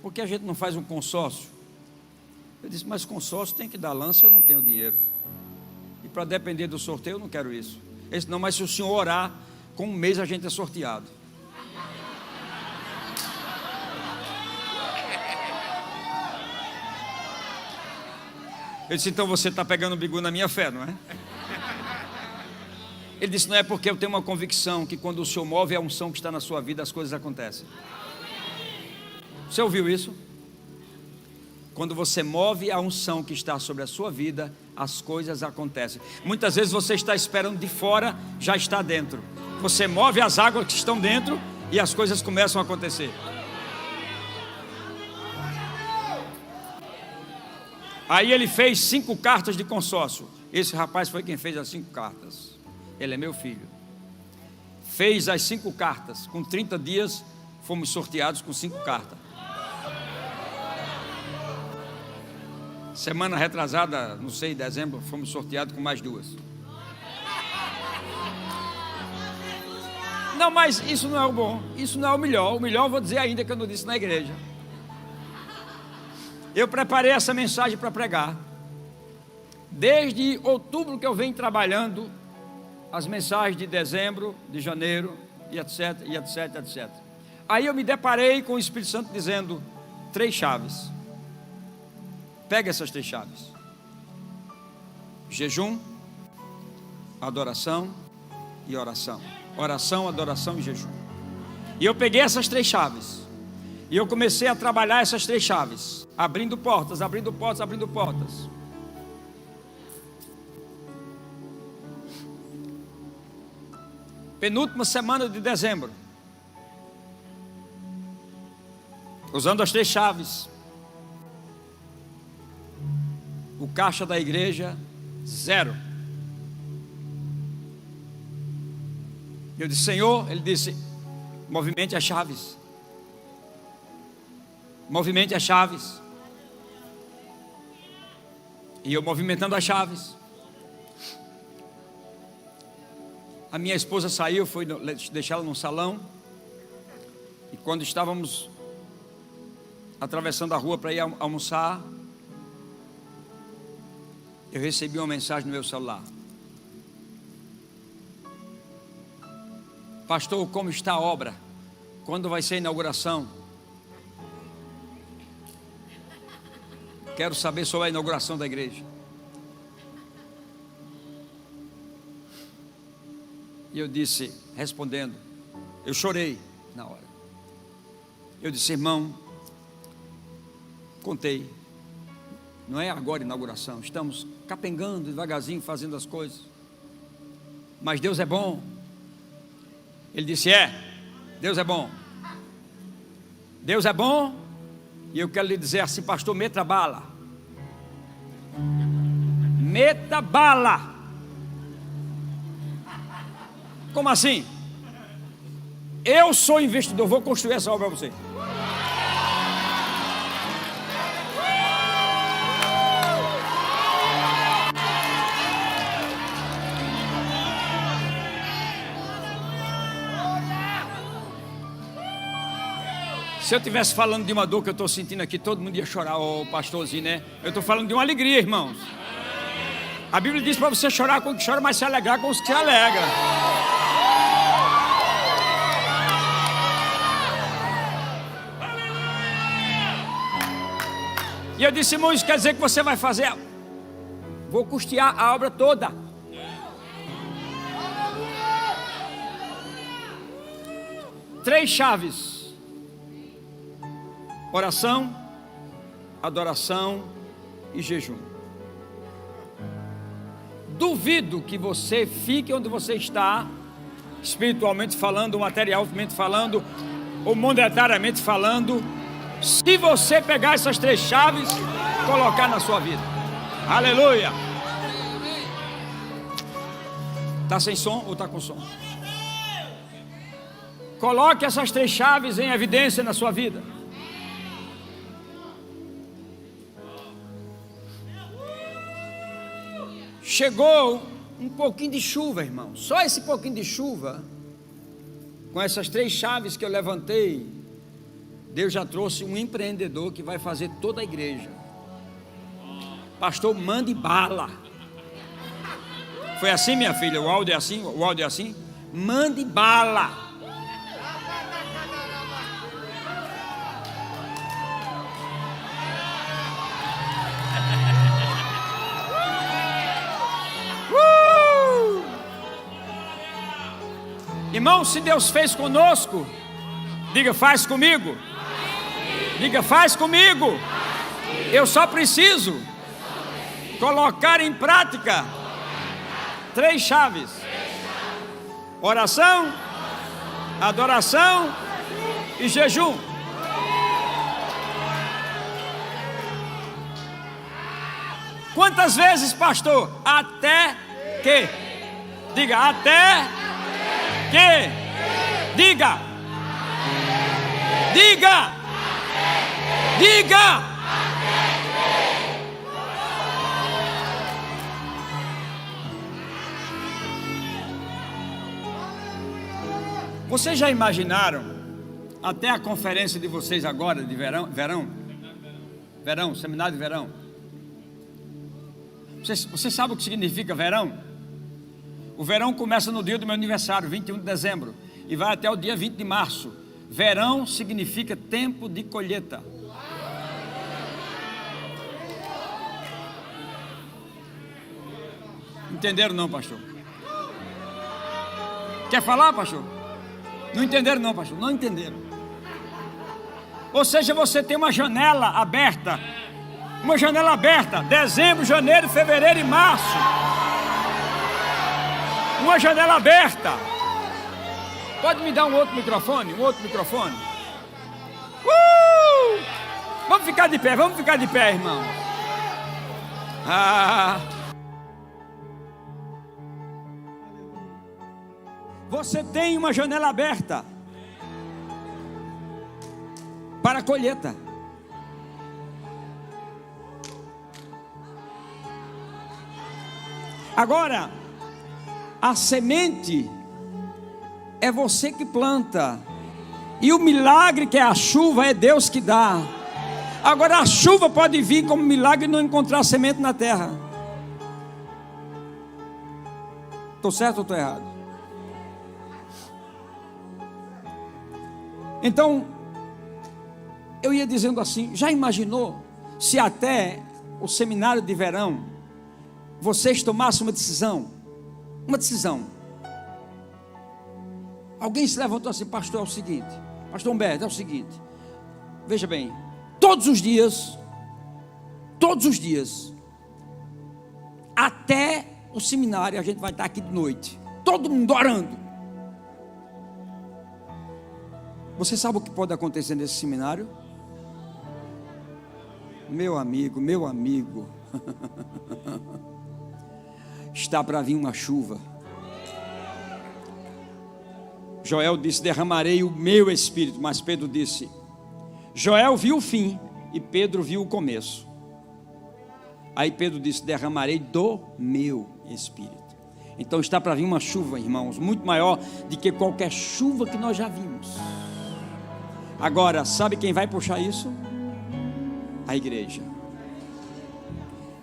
Speaker 1: por que a gente não faz um consórcio? Eu disse: mas consórcio tem que dar lance, eu não tenho dinheiro. E para depender do sorteio eu não quero isso. Ele disse: não, mas se o senhor orar, com um mês a gente é sorteado. Eu disse: então você está pegando o bigu na minha fé, não é? Ele disse: não é, porque eu tenho uma convicção que quando o Senhor move a unção que está na sua vida, as coisas acontecem. Você ouviu isso? Quando você move a unção que está sobre a sua vida, as coisas acontecem. Muitas vezes você está esperando de fora, já está dentro. Você move as águas que estão dentro e as coisas começam a acontecer. Aí ele fez 5 cartas de consórcio. Esse rapaz foi quem fez as 5 cartas. Ele é meu filho. Fez as 5 cartas. Com 30 dias fomos sorteados com 5 cartas. Semana retrasada, não sei, dezembro, fomos sorteados com mais 2. Não, mas isso não é o bom. Isso não é o melhor. O melhor eu vou dizer ainda, que eu não disse na igreja. Eu preparei essa mensagem para pregar. Desde outubro que eu venho trabalhando as mensagens de dezembro, de janeiro, e etc, e etc, etc. Aí eu me deparei com o Espírito Santo dizendo 3 chaves. Pega essas 3 chaves: jejum, adoração e oração. Oração, adoração e jejum. E eu peguei essas 3 chaves e eu comecei a trabalhar essas 3 chaves, abrindo portas, abrindo portas, abrindo portas. Penúltima semana de dezembro, usando as 3 chaves, o caixa da igreja, 0. Eu disse: Senhor, ele disse: movimente as chaves. Movimente as chaves. E eu movimentando as chaves. A minha esposa saiu, foi deixá-la no salão. E quando estávamos atravessando a rua para ir almoçar, eu recebi uma mensagem no meu celular: pastor, como está a obra? Quando vai ser a inauguração? Quero saber sobre a inauguração da igreja. E eu disse, respondendo, eu chorei na hora. Eu disse: irmão, contei, não é agora a inauguração, estamos capengando devagarzinho, fazendo as coisas, mas Deus é bom. Ele disse: Deus é bom. Deus é bom. E eu quero lhe dizer assim: pastor, meta bala. Meta bala. Como assim? Eu sou investidor, vou construir essa obra para você. Se eu estivesse falando de uma dor que eu estou sentindo aqui, todo mundo ia chorar, ô pastorzinho, né? Eu estou falando de uma alegria, irmãos. A Bíblia diz para você chorar com os que choram, mas se alegrar com os que se alegram. E eu disse: irmão, isso quer dizer que você vai fazer? Vou custear a obra toda. Três chaves: oração, adoração e jejum. Duvido que você fique onde você está, espiritualmente falando, materialmente falando, ou monetariamente falando, se você pegar essas três chaves e colocar na sua vida. Aleluia. Está sem som ou está com som? Coloque essas 3 chaves em evidência na sua vida. Chegou um pouquinho de chuva, irmão. Só esse pouquinho de chuva, com essas 3 chaves que eu levantei, Deus já trouxe um empreendedor que vai fazer toda a igreja. Pastor, mande bala. Foi assim, minha filha? O áudio é assim? O áudio é assim? Mande bala. Irmão, se Deus fez conosco, diga, faz comigo. Diga, faz comigo. Eu só preciso colocar em prática 3 chaves: oração, adoração e jejum. Quantas vezes, pastor? Até que. Diga, até que. Diga. Diga. Diga. Vocês já imaginaram até a conferência de vocês agora de verão, seminário de verão? Você sabe o que significa verão? O verão começa no dia do meu aniversário, 21 de dezembro, e vai até o dia 20 de março. Verão significa tempo de colheita. Entenderam não, pastor? Quer falar, pastor? Não entenderam não, pastor? Não entenderam. Ou seja, você tem uma janela aberta. Uma janela aberta. Dezembro, janeiro, fevereiro e março. Uma janela aberta. Pode me dar um outro microfone? Um outro microfone? Vamos ficar de pé, irmão. Você tem uma janela aberta para a colheita. Agora, a semente é você que planta, e o milagre que é a chuva é Deus que dá. Agora a chuva pode vir como milagre e não encontrar semente na terra. Estou certo ou estou errado? Então, eu ia dizendo assim, já imaginou se até o seminário de verão vocês tomassem uma decisão? Uma decisão. Alguém se levantou assim, pastor, é o seguinte, pastor Humberto, é o seguinte, veja bem, todos os dias, até o seminário a gente vai estar aqui de noite, todo mundo orando. Você sabe o que pode acontecer nesse seminário? Meu amigo, está para vir uma chuva. Joel disse, derramarei o meu espírito, mas Pedro disse, Joel viu o fim e Pedro viu o começo. Aí Pedro disse, derramarei do meu espírito. Então está para vir uma chuva, irmãos, muito maior do que qualquer chuva que nós já vimos. Agora, sabe quem vai puxar isso? A igreja.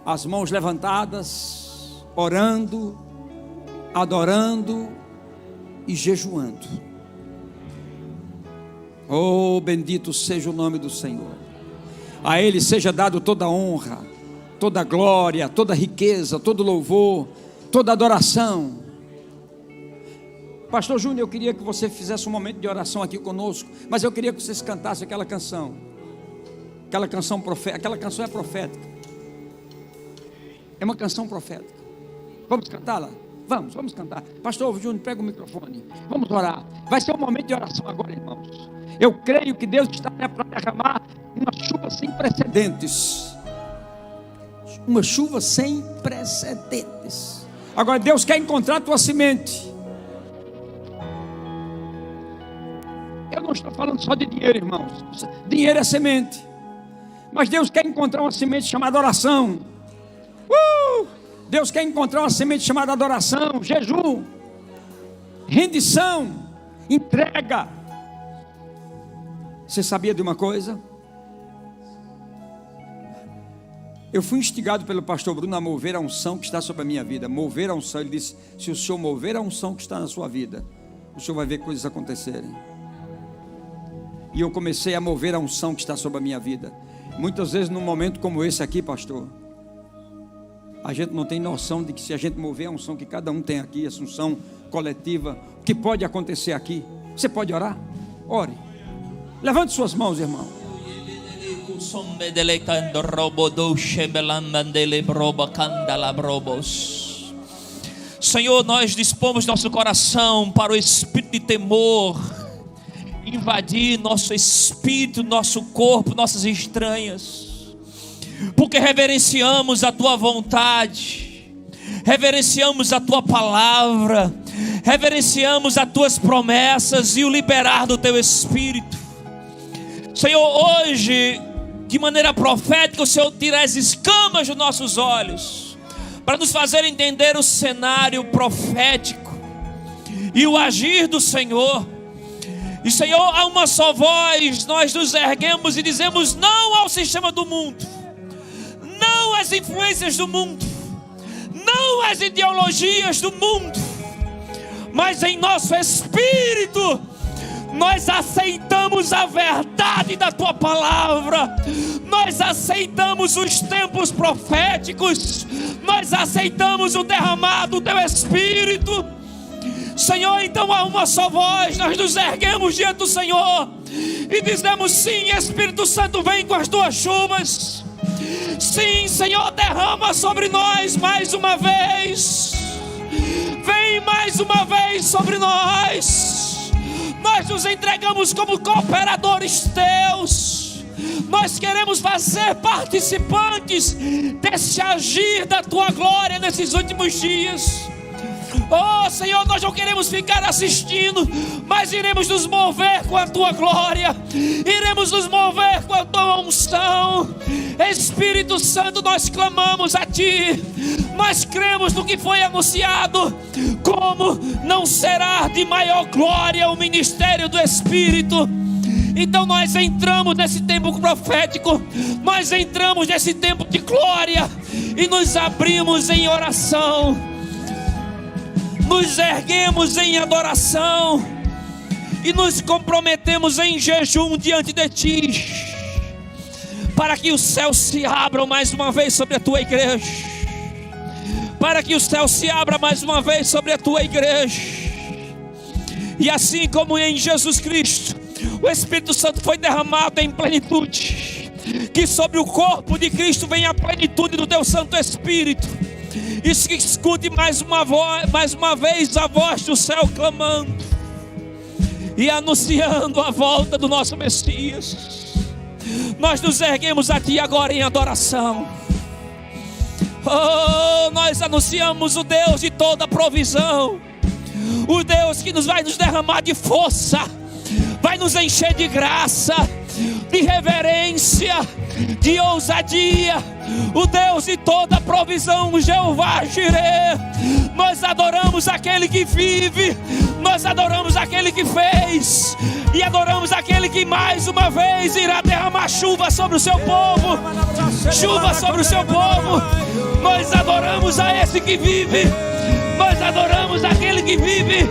Speaker 1: As mãos levantadas, orando, adorando e jejuando. Oh, bendito seja o nome do Senhor. A Ele seja dado toda a honra, toda a glória, toda a riqueza, todo o louvor, toda a adoração. Pastor Júnior, eu queria que você fizesse um momento de oração aqui conosco, mas eu queria que vocês cantassem aquela canção. Aquela canção profética. Aquela canção é profética. É uma canção profética. Vamos cantá-la? Vamos cantar. Pastor Júnior, pega o microfone. Vamos orar. Vai ser um momento de oração agora, irmãos. Eu creio que Deus está para derramar uma chuva sem precedentes. Uma chuva sem precedentes. Agora Deus quer encontrar a tua semente. Eu não estou falando só de dinheiro, irmãos. Dinheiro é semente. Mas Deus quer encontrar uma semente chamada oração. Deus quer encontrar uma semente chamada adoração, jejum, rendição, entrega. Você sabia de uma coisa? Eu fui instigado pelo pastor Bruno a mover a unção que está sobre a minha vida. Mover a unção. Ele disse: se o senhor mover a unção que está na sua vida, o senhor vai ver coisas acontecerem. E eu comecei a mover a unção que está sobre a minha vida. Muitas vezes num momento como esse aqui, pastor, a gente não tem noção de que se a gente mover a unção que cada um tem aqui, essa unção coletiva, o que pode acontecer aqui. Você pode orar? Ore. Levante suas mãos, irmão.
Speaker 2: Senhor, nós dispomos nosso coração para o espírito de temor invadir nosso espírito, nosso corpo, nossas entranhas, porque reverenciamos a tua vontade, reverenciamos a tua palavra, reverenciamos as tuas promessas e o liberar do teu espírito. Senhor, hoje, de maneira profética, o Senhor tira as escamas dos nossos olhos, para nos fazer entender o cenário profético e o agir do Senhor. E Senhor, a uma só voz nós nos erguemos e dizemos não ao sistema do mundo, não às influências do mundo, não às ideologias do mundo, mas em nosso espírito nós aceitamos a verdade da tua palavra, nós aceitamos os tempos proféticos, nós aceitamos o derramado do teu espírito. Senhor, então a uma só voz nós nos erguemos diante do Senhor e dizemos: sim, Espírito Santo, vem com as tuas chuvas. Sim, Senhor, derrama sobre nós mais uma vez. Vem mais uma vez sobre nós. Nós nos entregamos como cooperadores teus. Nós queremos fazer participantes desse agir da tua glória nesses últimos dias. Oh Senhor, nós não queremos ficar assistindo, mas iremos nos mover com a tua glória, iremos nos mover com a tua unção. Espírito Santo, nós clamamos a ti, nós cremos no que foi anunciado. Como não será de maior glória o ministério do Espírito? Então nós entramos nesse tempo profético, nós entramos nesse tempo de glória e nos abrimos em oração. Nos erguemos em adoração e nos comprometemos em jejum diante de ti, para que os céus se abram mais uma vez sobre a tua igreja, para que os céus se abram mais uma vez sobre a tua igreja. E assim como em Jesus Cristo o Espírito Santo foi derramado em plenitude, que sobre o corpo de Cristo venha a plenitude do teu Santo Espírito. E que escute mais uma vez a voz do céu clamando e anunciando a volta do nosso Messias. Nós nos erguemos a ti agora em adoração. Oh, nós anunciamos o Deus de toda provisão, o Deus que vai nos derramar de força, vai nos encher de graça, de reverência, de ousadia, o Deus de toda provisão, o Jeová Jireh. Nós adoramos aquele que vive, nós adoramos aquele que fez, e adoramos aquele que mais uma vez irá derramar chuva sobre o seu povo, chuva sobre o seu povo. Nós adoramos a esse que vive, nós adoramos aquele que vive.